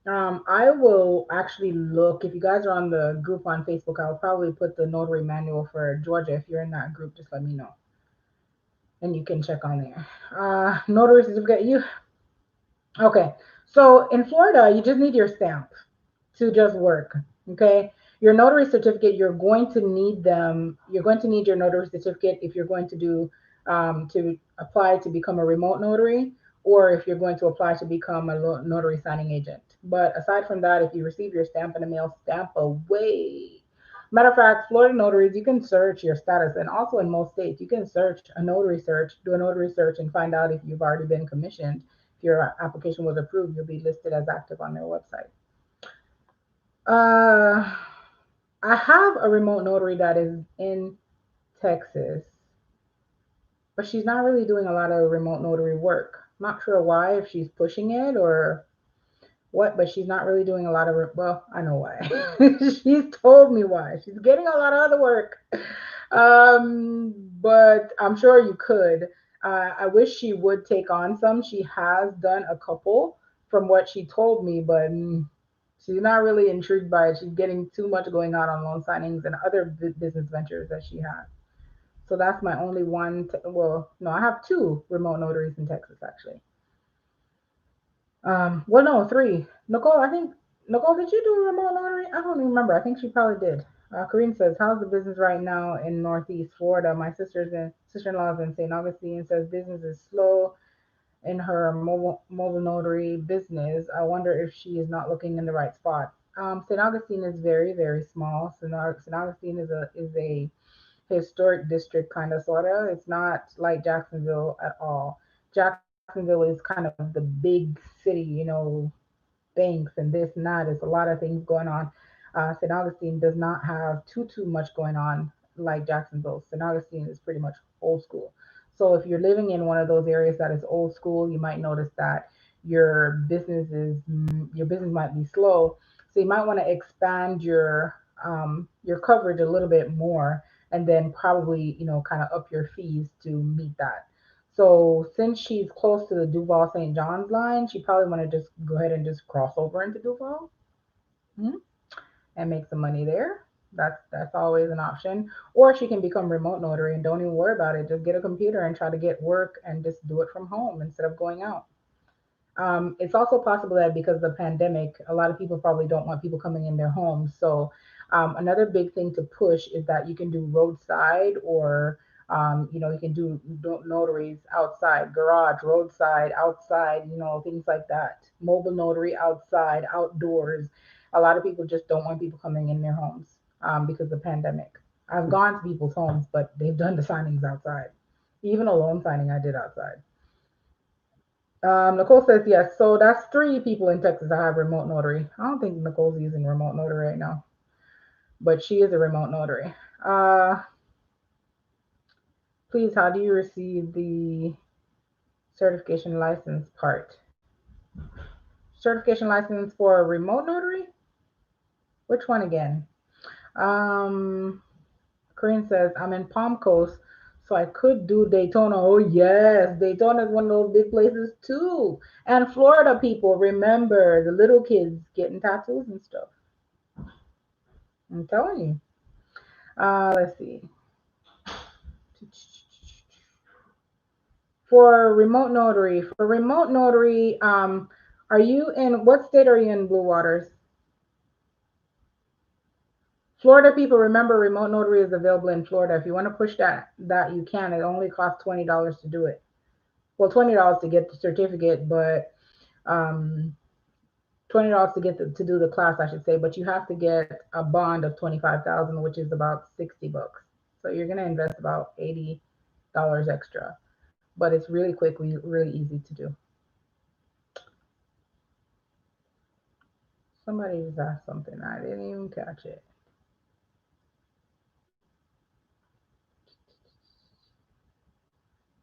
I will actually look, if you guys are on the group on Facebook, I'll probably put the Notary Manual for Georgia. If you're in that group, just let me know and you can check on there. Notary certificate, okay. So in Florida, you just need your stamp to just work. Okay. Your notary certificate, you're going to need them. You're going to need your notary certificate if you're going to do to apply to become a remote notary, or if you're going to apply to become a notary signing agent. But aside from that, if you receive your stamp in the mail, stamp away. Matter of fact, Florida notaries, you can search your status, and also in most states, you can search a notary search, do a notary search, and find out if you've already been commissioned. If your application was approved, you'll be listed as active on their website. Uh, I have a remote notary that is in Texas, but she's not really doing a lot of remote notary work. Not sure why, if she's pushing it or what, but she's not really doing a lot of, well, I know why. She's told me why. She's getting a lot of other work. But I'm sure you could. I wish she would take on some. She has done a couple from what she told me, but she's not really intrigued by it. She's getting too much going on loan signings and other business ventures that she has. So that's my only one. Well, no, I have two remote notaries in Texas actually. Well, no, three. Nicole, I think Nicole, did you do a remote notary? I don't even remember. I think she probably did. Corinne says, "How's the business right now in Northeast Florida? My sister-in-law's in St. Augustine. Says business is slow in her mobile notary business. I wonder if she is not looking in the right spot." St. Augustine is very small. St. Augustine is a historic district, kind of sorta. It's not like Jacksonville at all. Jacksonville is kind of the big city, banks and this and that. There's a lot of things going on. St. Augustine does not have too much going on like Jacksonville. St. Augustine is pretty much old school. So if you're living in one of those areas that is old school, you might notice that your business might be slow. So you might want to expand your coverage a little bit more, and then probably kind of up your fees to meet that. So since she's close to the Duval St. John's line, she probably want to just go ahead and just cross over into Duval, hmm, and make some money there. That's always an option. Or she can become remote notary and don't even worry about it. Just get a computer and try to get work and just do it from home instead of going out. It's also possible that because of the pandemic, a lot of people probably don't want people coming in their homes. So another big thing to push is that you can do roadside, or you can do notaries outside, garage, roadside, outside, things like that. Mobile notary outside, outdoors. A lot of people just don't want people coming in their homes because of the pandemic. I've gone to people's homes, but they've done the signings outside. Even a loan signing I did outside. Nicole says yes. So that's three people in Texas that have remote notary. I don't think Nicole's using remote notary right now, but she is a remote notary. Uh, Please, how do you receive the certification license part? Certification license for a remote notary? Which one again? Um, Corinne says, I'm in Palm Coast, so I could do Daytona. Oh, yes. Daytona is one of those big places, too. And Florida people, remember the little kids getting tattoos and stuff. I'm telling you. Let's see. For remote notary, are you in what state are you in, Blue Waters? Florida people, remember remote notary is available in Florida. If you want to push that you can. It only costs $20 to do it. Well, $20 to get the certificate, but um, $20 to to do the class, I should say. But you have to get a bond of 25,000, which is about $60. So you're gonna invest about $80 extra. But it's really quick, really easy to do. Somebody just asked something. I didn't even catch it.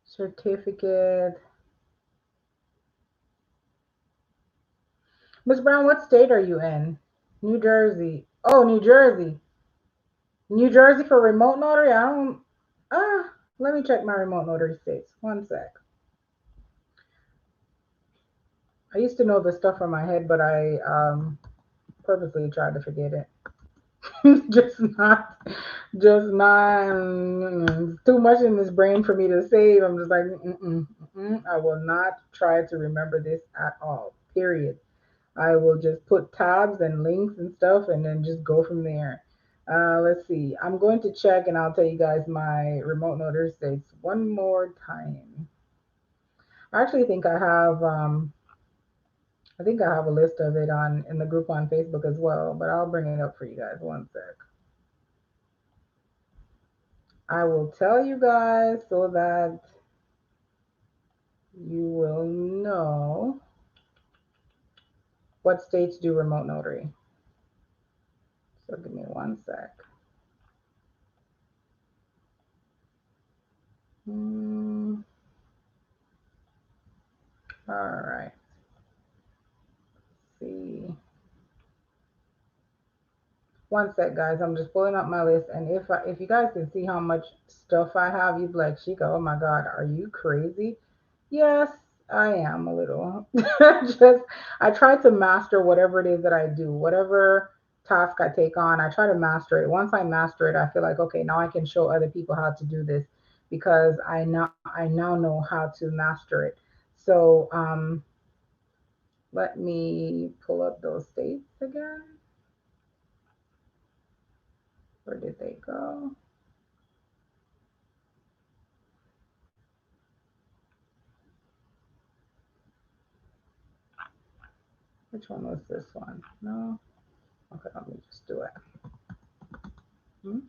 Certificate. Miss Brown, what state are you in? New Jersey. Oh, New Jersey. New Jersey for remote notary? I don't. Let me check my remote notary states. One sec. I used to know the stuff from my head, but I purposely tried to forget it. just not, just not. It's too much in this brain for me to save. I'm just like, I will not try to remember this at all. Period. I will just put tabs and links and stuff, and then just go from there. Let's see. I'm going to check, and I'll tell you guys my remote notary states one more time. I actually think I have. I think I have a list of it on in the group on Facebook as well, but I'll bring it up for you guys. One sec. I will tell you guys so that you will know what states do remote notary. So give me one sec. All right. Let's see. One sec, guys. I'm just pulling up my list, and if you guys can see how much stuff I have, you'd be like, Chica, oh my God, are you crazy? Yes, I am a little. Just I try to master whatever it is that I do, whatever task I take on. I try to master it. Once I master it, I feel like okay, now I can show other people how to do this because I now know how to master it. So let me pull up those states again. Where did they go? Which one was this one? No. Okay, let me just do it. Hmm?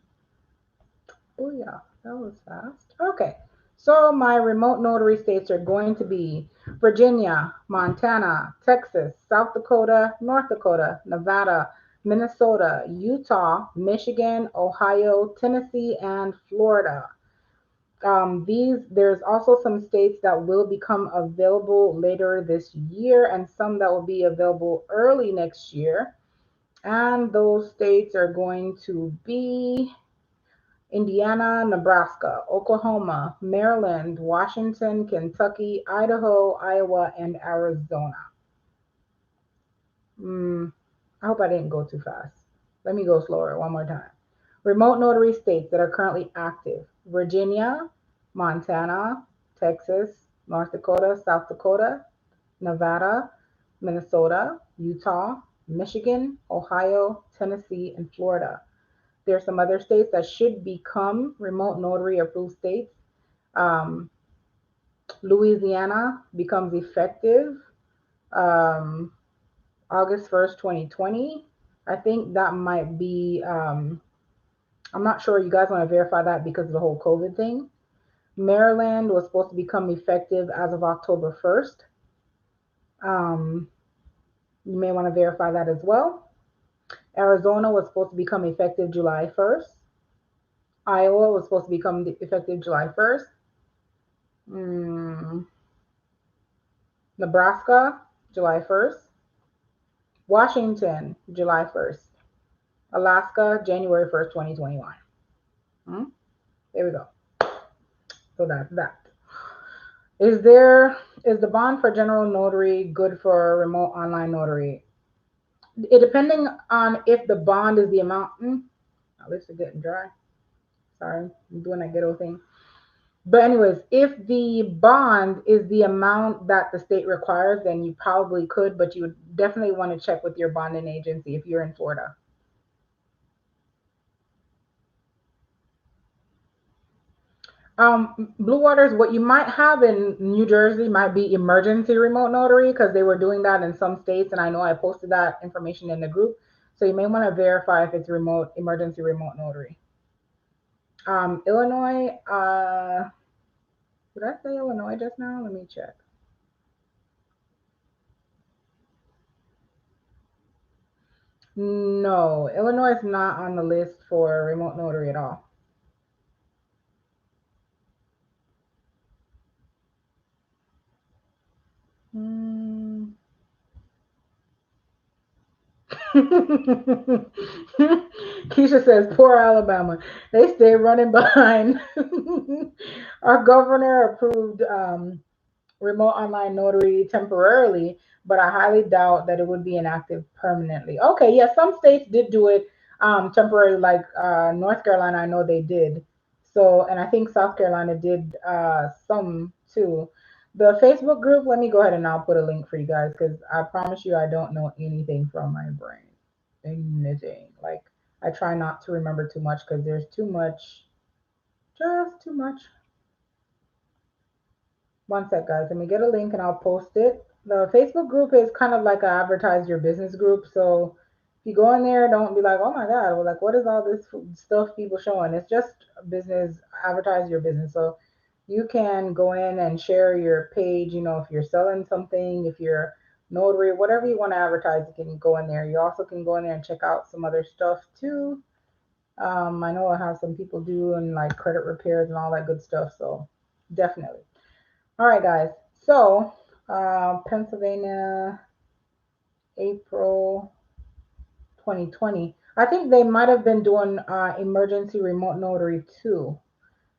Oh yeah, that was fast. Okay, so my remote notary states are going to be Virginia, Montana, Texas, South Dakota, North Dakota, Nevada, Minnesota, Utah, Michigan, Ohio, Tennessee, and Florida. There's also some states that will become available later this year and some that will be available early next year. And those states are going to be Indiana, Nebraska, Oklahoma, Maryland, Washington, Kentucky, Idaho, Iowa, and Arizona. Mm, I hope I didn't go too fast. Let me go slower one more time. Remote notary states that are currently active: Virginia, Montana, Texas, North Dakota, South Dakota, Nevada, Minnesota, Utah, Michigan, Ohio, Tennessee, and Florida. There are some other states that should become remote notary approved states. Um, Louisiana becomes effective um, August 1st, 2020. I think that might be, I'm not sure. You guys want to verify that because of the whole COVID thing. Maryland was supposed to become effective as of October 1st. Um, you may want to verify that as well. Arizona was supposed to become effective July 1st. Iowa was supposed to become effective July 1st. Mm, Nebraska, July 1st. Washington, July 1st. Alaska, January 1st, 2021. Hmm? There we go. So that's that. Is the bond for general notary good for remote online notary? It depending on if the bond is the amount. My lips are getting dry. Sorry, I'm doing that ghetto thing. But anyways, if the bond is the amount that the state requires, then you probably could, but you would definitely want to check with your bonding agency if you're in Florida. Blue Waters, what you might have in New Jersey might be emergency remote notary because they were doing that in some states, and I know I posted that information in the group. So you may want to verify if it's emergency remote notary. Illinois, did I say Illinois just now? Let me check. No, Illinois is not on the list for remote notary at all. Mm. Keisha says, poor Alabama. They stay running behind. Our governor approved remote online notary temporarily, but I highly doubt that it would be inactive permanently. Okay, yeah, some states did do it temporarily, like North Carolina, I know they did. So, and I think South Carolina did some too. The Facebook group, let me go ahead and I'll put a link for you guys because I promise you I don't know anything from my brain. Anything. Like, I try not to remember too much because there's too much, just too much. One sec, guys. Let me get a link and I'll post it. The Facebook group is kind of like a advertise your business group. So if you go in there, don't be like, oh my God, well, like, what is all this stuff people showing? It's just business, advertise your business. So you can go in and share your page. You know, if you're selling something, if you're notary, whatever you want to advertise, you can go in there. You also can go in there and check out some other stuff too. I know I have some people doing like credit repairs and all that good stuff. So definitely. All right, guys. So, Pennsylvania, April 2020. I think they might have been doing emergency remote notary too.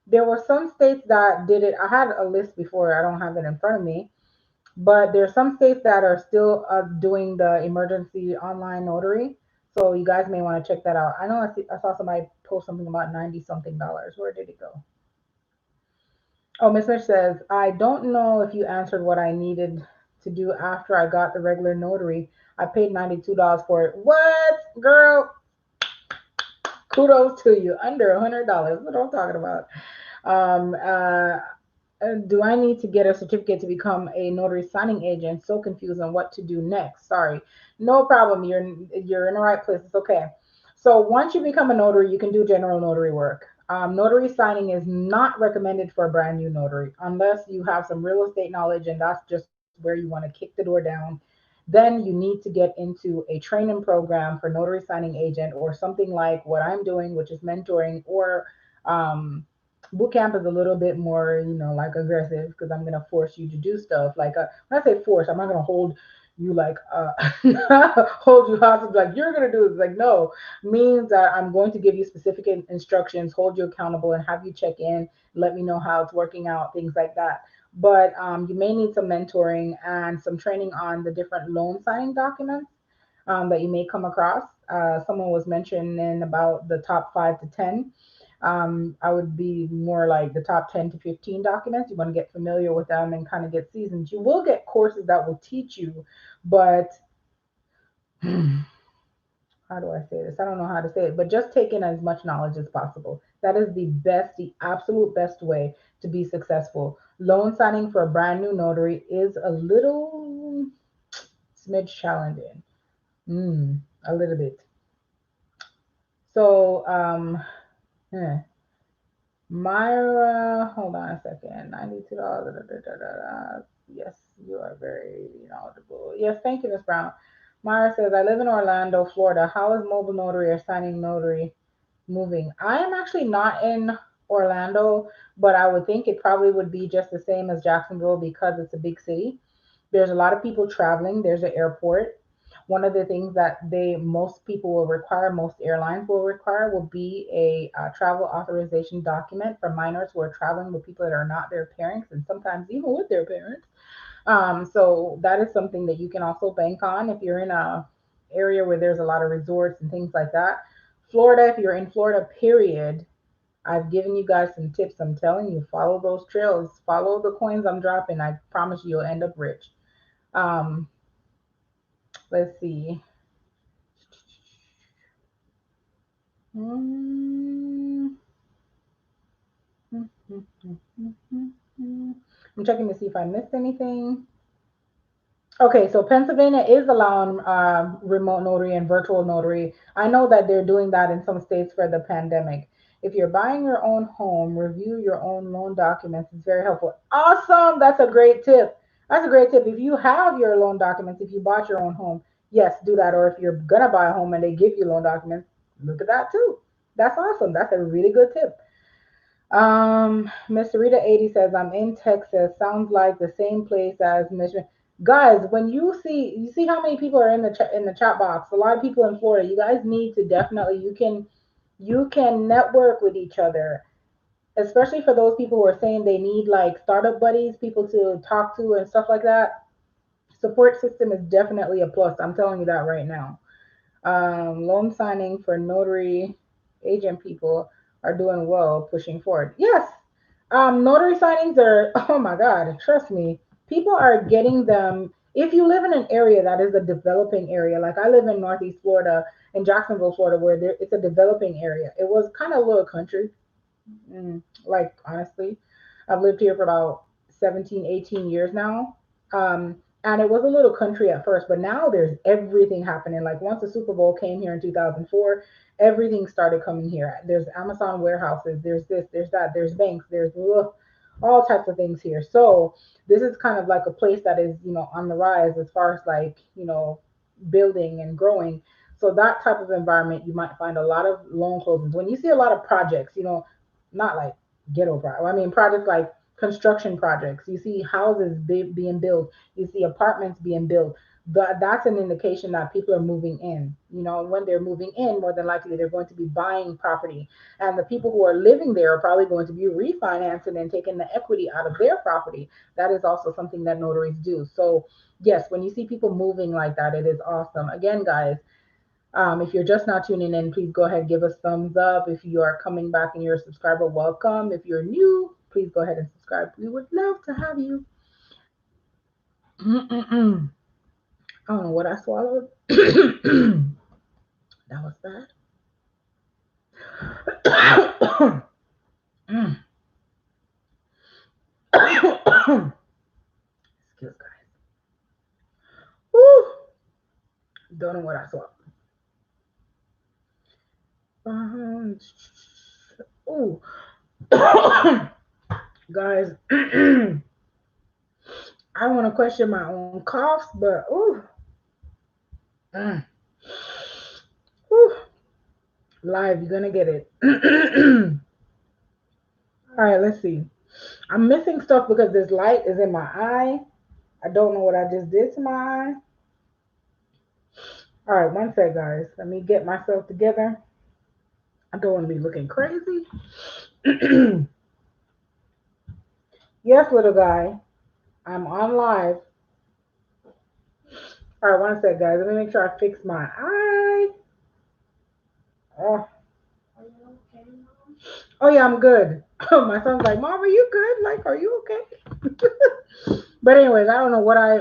There were some states that did it. I had a list before. I don't have it in front of me, but there are some states that are still doing the emergency online notary. So you guys may want to check that out. I know I saw somebody post something about 90 something dollars. Where did it go? Oh, Miss Mitch says, I don't know if you answered what I needed to do after I got the regular notary. I paid $92 for it. What, girl? Kudos to you. Under $100. What I'm talking about. Um, uh, do I need to get a certificate to become a notary signing agent? So confused on what to do next. Sorry. No problem. You're in the right place. It's okay. So once you become a notary, you can do general notary work. Notary signing is not recommended for a brand new notary unless you have some real estate knowledge and that's just where you want to kick the door down. Then you need to get into a training program for notary signing agent or something like what I'm doing, which is mentoring, or um, boot camp is a little bit more, like aggressive because I'm gonna force you to do stuff. Like when I say force, I'm not gonna hold you like hold you hostage like you're gonna do this. Like no, means that I'm going to give you specific instructions, hold you accountable, and have you check in, let me know how it's working out, things like that. But you may need some mentoring and some training on the different loan signing documents that you may come across. Someone was mentioning about the top 5 to 10. I would be more like the top 10 to 15 documents. You want to get familiar with them and kind of get seasoned. You will get courses that will teach you, but how do I say this? I don't know how to say it, but just take in as much knowledge as possible. That is the best, the absolute best way to be successful. Loan signing for a brand new notary is a little smidge challenging. A little bit. So, eh. Myra, hold on a second. $92. Yes, you are very knowledgeable. Yes, thank you, Miss Brown. Myra says, I live in Orlando, Florida. How is mobile notary or signing notary moving? I am actually not in Orlando, but I would think it probably would be just the same as Jacksonville because it's a big city. There's a lot of people traveling. There's an airport. One of the things that most people will require, most airlines will require, will be a travel authorization document for minors who are traveling with people that are not their parents, and sometimes even with their parents. So that is something that you can also bank on if you're in a area where there's a lot of resorts and things like that. Florida, if you're in Florida, period, I've given you guys some tips. I'm telling you, follow those trails, follow the coins I'm dropping. I promise you'll end up rich. Um, let's see. Mm, I'm checking to see if I missed anything. Okay, so Pennsylvania is allowing remote notary and virtual notary. I know that they're doing that in some states for the pandemic. If you're buying your own home, review your own loan documents. It's very helpful. Awesome. That's a great tip. That's a great tip. If you have your loan documents, if you bought your own home, yes, do that. Or if you're going to buy a home and they give you loan documents, look at that too. That's awesome. That's a really good tip. Mr. Rita 80 says, I'm in Texas. Sounds like the same place as Michigan. Guys, when you see how many people are in the chat box. A lot of people in Florida. You guys need to definitely you can network with each other. especially for those people who are saying they need like startup buddies, people to talk to and stuff like that. Support system is definitely a plus. I'm telling you that right now. Loan signing for notary agent people are doing well, pushing forward. Yes, notary signings are, oh my God, trust me, people are getting them. If you live in an area that is a developing area, like I live in Northeast Florida, in Jacksonville, Florida, where it's a developing area. It was kind of a little country. Like, honestly, I've lived here for about 17, 18 years now. And it was a little country at first, but now there's everything happening. Like, once the Super Bowl came here in 2004, everything started coming here. There's Amazon warehouses, there's this, there's that, there's banks, there's all types of things here. So this is kind of like a place that is, on the rise as far as like, building and growing. So that type of environment, you might find a lot of loan closings. When you see a lot of projects, not like ghetto projects. I mean, projects like construction projects. You see houses being built. You see apartments being built. But that's an indication that people are moving in. When they're moving in, more than likely they're going to be buying property, and the people who are living there are probably going to be refinancing and taking the equity out of their property. That is also something that notaries do. So yes, when you see people moving like that, it is awesome. Again, guys, if you're just now tuning in, please go ahead and give us thumbs up. If you are coming back and you're a subscriber, welcome. If you're new, please go ahead and subscribe. We would love to have you. Mm-mm-mm. I don't know what I swallowed. That was bad. Excuse guys. Woo. Don't know what I swallowed. Ooh. Guys, I don't want to question my own coughs, but ooh. Mm. Whew. Live, you're gonna get it. All right, let's see. I'm missing stuff because this light is in my eye. I don't know what I just did to my eye. All right, one sec, guys. Let me get myself together. I don't want to be looking crazy. Yes, little guy. I'm on live. All right, one sec, guys. Let me make sure I fix my eye. Oh, oh yeah, I'm good. My son's like, Mom, are you good? Like, are you okay? But anyways, I don't know what I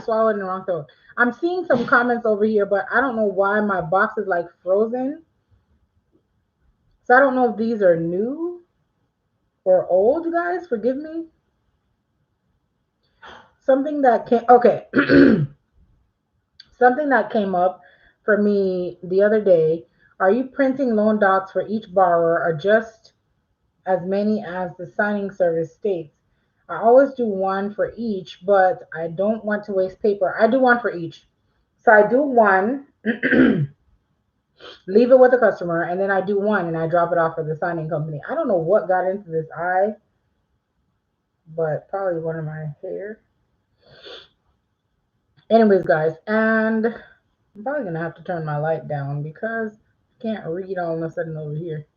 swallowed in the wrong throat. I'm seeing some comments over here, but I don't know why my box is like frozen. So I don't know if these are new or old, guys. Forgive me. Something that came okay. Something that came up for me the other day. Are you printing loan docs for each borrower or just as many as the signing service states? I always do one for each, but I don't want to waste paper. I do one for each. So I do one, leave it with the customer, and then I do one and I drop it off for the signing company. I don't know what got into this eye, but probably one of my hair. Anyways, guys, and I'm probably gonna have to turn my light down because I can't read all of a sudden over here.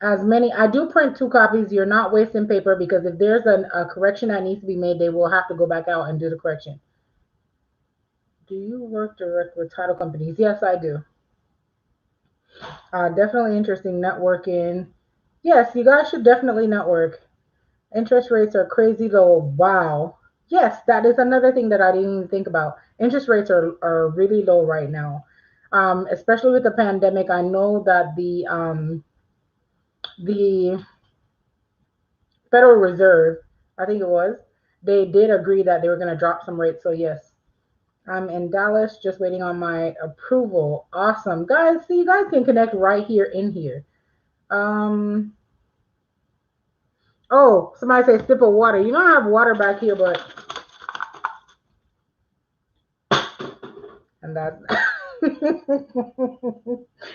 As many, I do print two copies. You're not wasting paper because if there's a correction that needs to be made, they will have to go back out and do the correction. Do you work direct with title companies? Yes, I do. Definitely interesting networking. Yes, you guys should definitely network. Interest rates are crazy low. Wow. Yes, that is another thing that I didn't even think about. Interest rates are really low right now. Especially with the pandemic. I know that the Federal Reserve, I think it was, they did agree that they were going to drop some rates. So yes, I'm in Dallas, just waiting on my approval. Awesome, guys. See, you guys can connect right here in here. Um. Oh, somebody say sip of water. You know I have water back here, but and that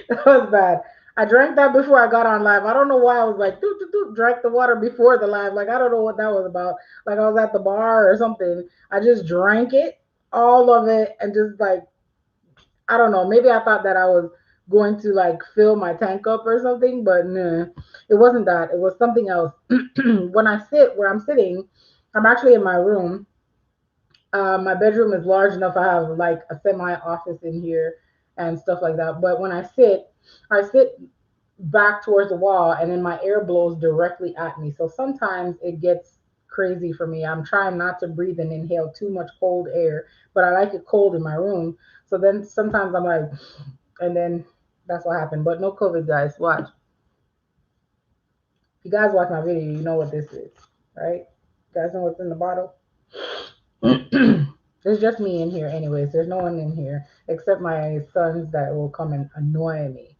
that was bad. I drank that before I got on live. I don't know why I was like, doot, doot, doot, drank the water before the live. Like, I don't know what that was about. Like, I was at the bar or something. I just drank it, all of it, and just like, I don't know. Maybe I thought that I was going to like fill my tank up or something, but no, it wasn't that. It was something else. When I sit where I'm sitting, I'm actually in my room. My bedroom is large enough. I have like a semi office in here and stuff like that. But when I sit back towards the wall, and then my air blows directly at me. So sometimes it gets crazy for me. I'm trying not to breathe and inhale too much cold air, but I like it cold in my room. So then sometimes I'm like, and then that's what happened. But no COVID, guys. Watch. If you guys watch my video, you know what this is, right? You guys know what's in the bottle? It's just me in here, anyways. There's no one in here except my sons that will come and annoy me.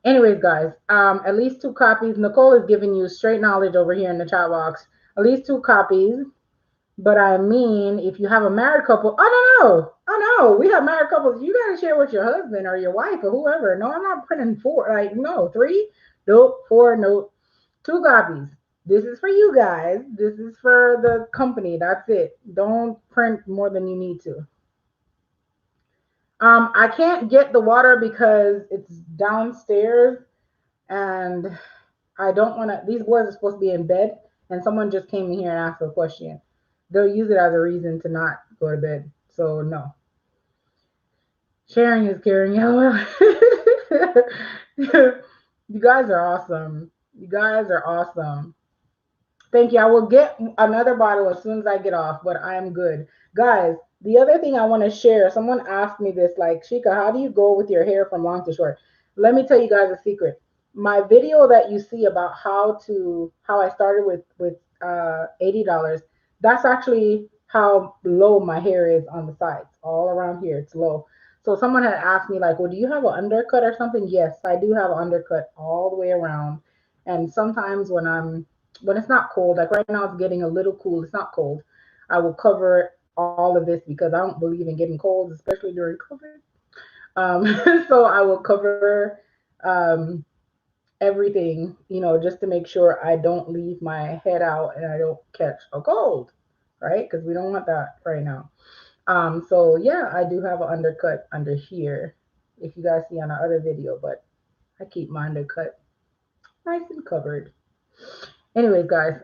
Anyways, guys, at least 2 copies. Nicole is giving you straight knowledge over here in the chat box. At least 2 copies. But I mean, if you have a married couple, oh no, oh no, we have married couples. You gotta share with your husband or your wife or whoever. No, I'm not printing 4. Like no, 3, nope, 4, nope. 2 copies. This is for you guys. This is for the company. That's it. Don't print more than you need to. I can't get the water because it's downstairs and I don't want to. These boys are supposed to be in bed, and someone just came in here and asked a question. They'll use it as a reason to not go to bed. So no. Sharing is caring. You guys are awesome. You guys are awesome. Thank you. I will get another bottle as soon as I get off, but I am good. Guys, the other thing I want to share, someone asked me this, like, Shika, how do you go with your hair from long to short? Let me tell you guys a secret. My video that you see about how I started with $80, that's actually how low my hair is on the sides. All around here, it's low. So someone had asked me, like, well, do you have an undercut or something? Yes, I do have an undercut all the way around. And sometimes when it's not cold, like right now it's getting a little cool, it's not cold, I will cover all of this because I don't believe in getting colds, especially during COVID. So I will cover um, everything, just to make sure I don't leave my head out and I don't catch a cold, right? Because we don't want that right now. So yeah, I do have an undercut under here, if you guys see on the other video, but I keep my undercut nice and covered. Anyways, guys,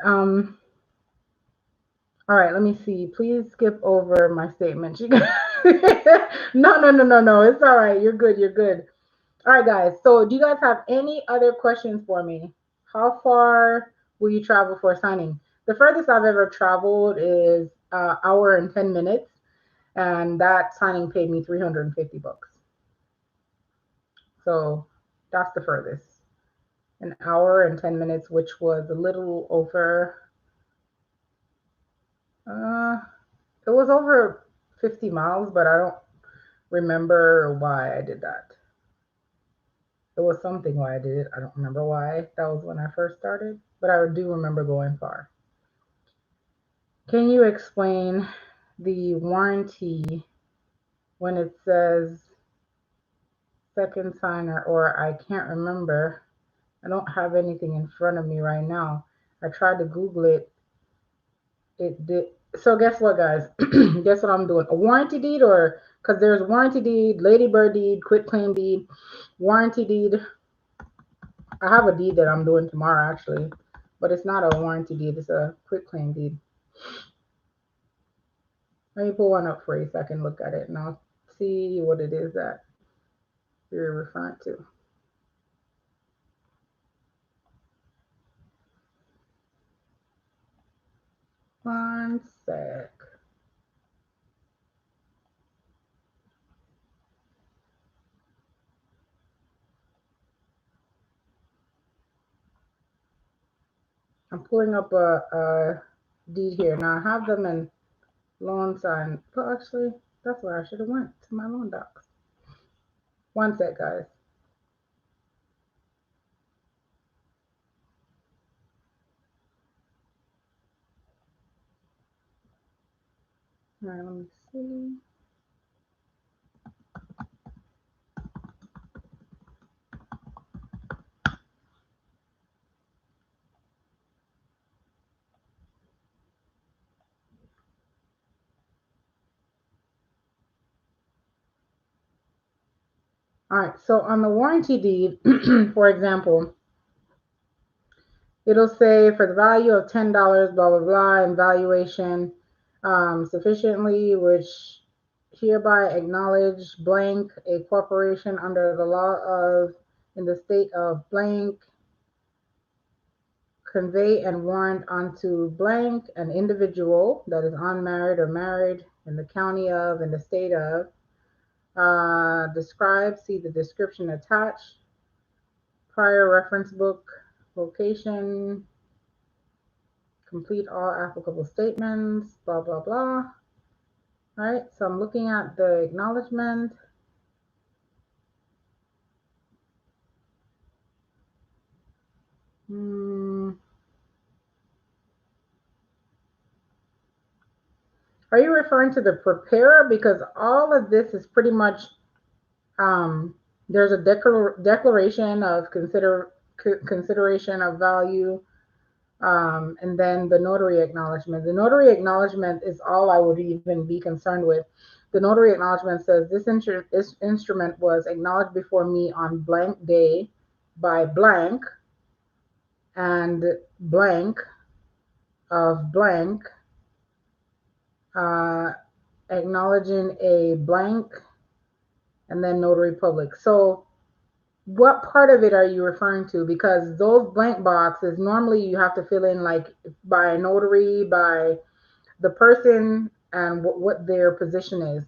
all right, let me see. Please skip over my statement. No, no, no, no, no. It's all right. You're good. You're good. All right, guys. So, do you guys have any other questions for me? How far will you travel for signing? The furthest I've ever traveled is hour and 10 minutes, and that signing paid me $350. So, that's the furthest. An hour and 10 minutes, which was a little over. Uh, it was over 50 miles, but I don't remember why I did that. It was something why I did it. I don't remember why. That was when I first started, but I do remember going far. Can you explain the warranty when it says second signer, or I can't remember. I don't have anything in front of me right now. I tried to Google it. It did. So guess what, guys? Guess what I'm doing? A warranty deed, or because there's warranty deed, ladybird deed, quit claim deed, warranty deed. I have a deed that I'm doing tomorrow actually, but it's not a warranty deed. It's a quit claim deed. Let me pull one up for you so I can look at it and I'll see what it is that you're referring to. One sec. I'm pulling up a deed here. Now I have them in loan sign. Well, actually, that's where I should have went, to my loan docs. One sec, guys. All right, let me see. All right, so on the warranty deed, for example, it'll say for the value of $10, blah, blah, blah, and valuation sufficiently, which hereby acknowledge blank, a corporation under the law of, in the state of blank, convey and warrant unto blank, an individual that is unmarried or married in the county of, in the state of, describe, see the description attached, prior reference book, location, complete all applicable statements, blah, blah, blah. All right, so I'm looking at the acknowledgement. Are you referring to the preparer? Because all of this is pretty much, there's a declaration of consideration of value, and then the notary acknowledgement. The notary acknowledgement is all I would even be concerned with. The notary acknowledgement says this instrument was acknowledged before me on blank day by blank and blank of blank, uh, acknowledging a blank, and then notary public. So what part of it are you referring to? Because those blank boxes, normally you have to fill in like by a notary, by the person, and what their position is.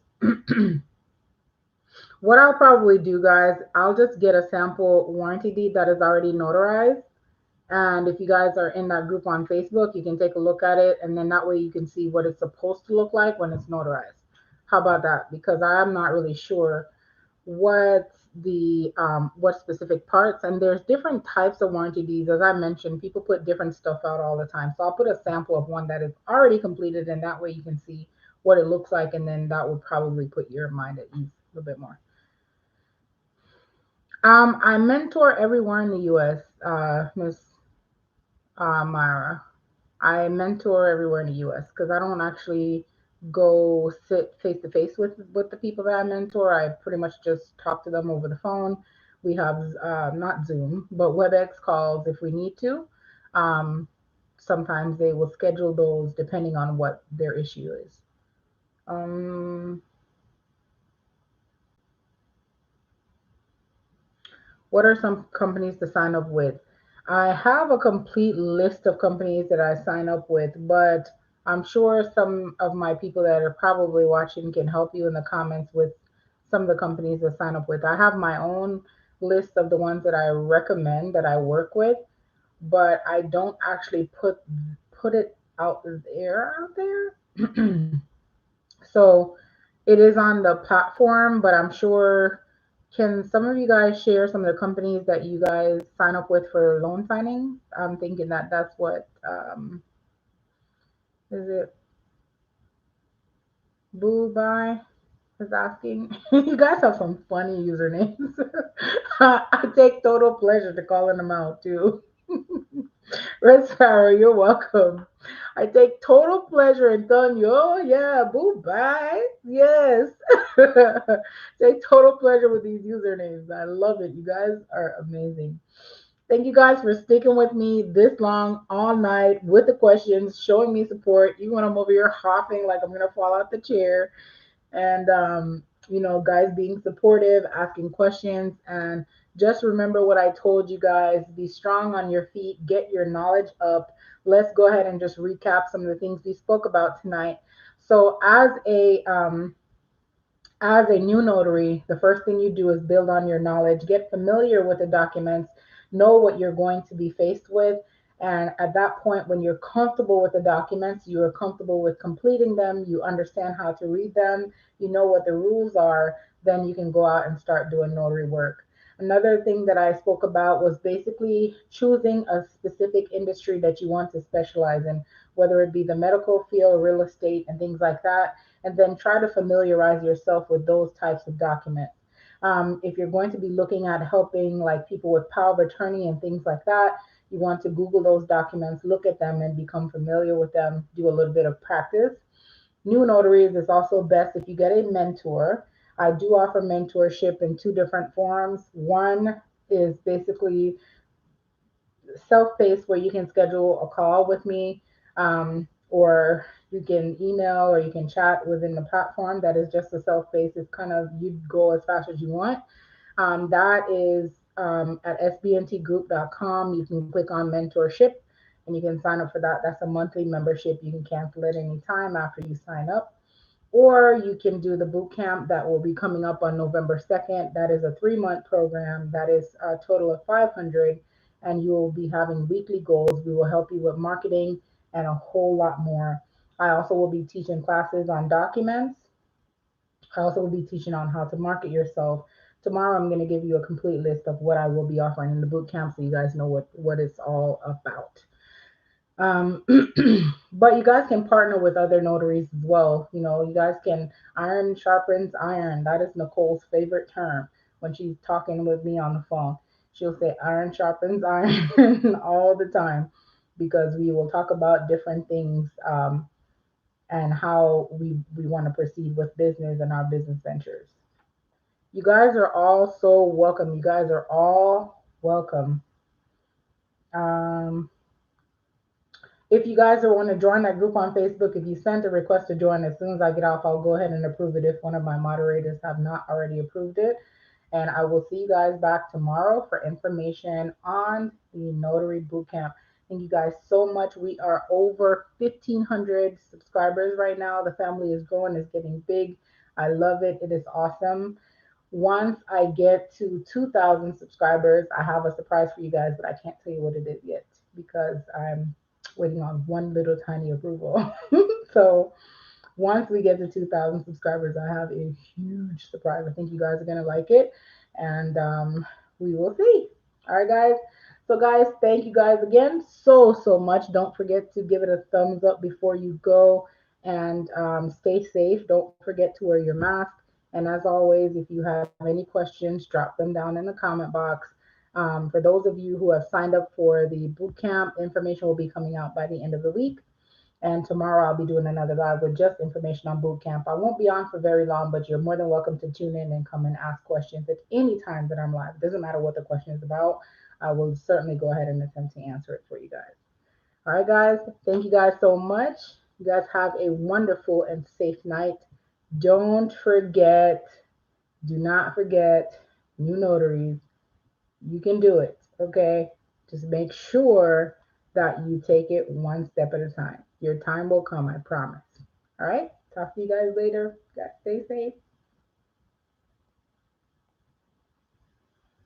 What I'll probably do, guys, I'll just get a sample warranty deed that is already notarized. And if you guys are in that group on Facebook, you can take a look at it. And then that way you can see what it's supposed to look like when it's notarized. How about that? Because I'm not really sure what the what specific parts, and there's different types of warranty deeds. As I mentioned, people put different stuff out all the time, so I'll put a sample of one that is already completed, and that way you can see what it looks like, and then that would probably put your mind at ease a little bit more. I mentor everywhere in the US, Miss Myra. I mentor everywhere in the US because I don't actually go sit face to face with the people that I mentor. I pretty much just talk to them over the phone. We have not Zoom, but WebEx calls if we need to. Um, Sometimes they will schedule those depending on what their issue is. Um, What are some companies to sign up with? I have a complete list of companies that I sign up with, but I'm sure some of my people that are probably watching can help you in the comments with some of the companies to sign up with. I have my own list of the ones that I recommend that I work with, but I don't actually put it out there. So it is on the platform, but I'm sure, can some of you guys share some of the companies that you guys sign up with for loan signing? I'm thinking that that's what, is it Boo Bye is asking? You guys have some funny usernames. I take total pleasure to calling them out too. Red Sparrow, you're welcome. I take total pleasure in telling you, oh yeah, boo bye. Yes. Take total pleasure with these usernames. I love it. You guys are amazing. Thank you guys for sticking with me this long, all night, with the questions, showing me support, even when I'm over here hopping like I'm gonna fall out the chair. And guys being supportive, asking questions, and just remember what I told you guys: be strong on your feet, get your knowledge up. Let's go ahead and just recap some of the things we spoke about tonight. So as a new notary, the first thing you do is build on your knowledge, get familiar with the documents, know what you're going to be faced with. And at that point, when you're comfortable with the documents, you are comfortable with completing them, you understand how to read them, you know what the rules are, then you can go out and start doing notary work. Another thing that I spoke about was basically choosing a specific industry that you want to specialize in, whether it be the medical field, real estate, and things like that, and then try to familiarize yourself with those types of documents. If you're going to be looking at helping like people with power of attorney and things like that, you want to Google those documents, look at them, and become familiar with them, do a little bit of practice. New notaries, is also best if you get a mentor. I do offer mentorship in two different forms. One is basically self-paced, where you can schedule a call with me, or you can email or you can chat within the platform. That is just a self-paced. It's kind of, you go as fast as you want. That is at sbntgroup.com. You can click on mentorship and you can sign up for that. That's a monthly membership. You can cancel it anytime after you sign up. Or you can do the boot camp that will be coming up on November 2nd. That is a 3-month program. That is a total of 500, and you will be having weekly goals. We will help you with marketing and a whole lot more. I also will be teaching classes on documents. I also will be teaching on how to market yourself. Tomorrow, I'm going to give you a complete list of what I will be offering in the boot camp so you guys know what it's all about. Um, but you guys can partner with other notaries as well. You know, you guys can, iron sharpens iron. That is Nicole's favorite term when she's talking with me on the phone. She'll say iron sharpens iron all the time, because we will talk about different things, and how we want to proceed with business and our business ventures. You guys are all so welcome. You guys are all welcome. Um, If you guys want to join that group on Facebook, if you send a request to join, as soon as I get off, I'll go ahead and approve it if one of my moderators have not already approved it. And I will see you guys back tomorrow for information on the Notary Bootcamp. Thank you guys so much. We are over 1,500 subscribers right now. The family is growing, it's getting big. I love it. It is awesome. Once I get to 2,000 subscribers, I have a surprise for you guys, but I can't tell you what it is yet because I'm waiting on one little tiny approval. So once we get to 2,000 subscribers, I have a huge surprise. I think you guys are going to like it, and we will see. All right, guys. So, guys, thank you guys again so much. Don't forget to give it a thumbs up before you go, and stay safe. Don't forget to wear your mask. And as always, if you have any questions, drop them down in the comment box. For those of you who have signed up for the boot camp, information will be coming out by the end of the week. And tomorrow I'll be doing another live with just information on boot camp. I won't be on for very long, but you're more than welcome to tune in and come and ask questions at any time that I'm live. It doesn't matter what the question is about. I will certainly go ahead and attempt to answer it for you guys. All right, guys. Thank you guys so much. You guys have a wonderful and safe night. Don't forget, do not forget, new notaries, you can do it, okay? Just make sure that you take it one step at a time. Your time will come, I promise. All right? Talk to you guys later. You guys stay safe.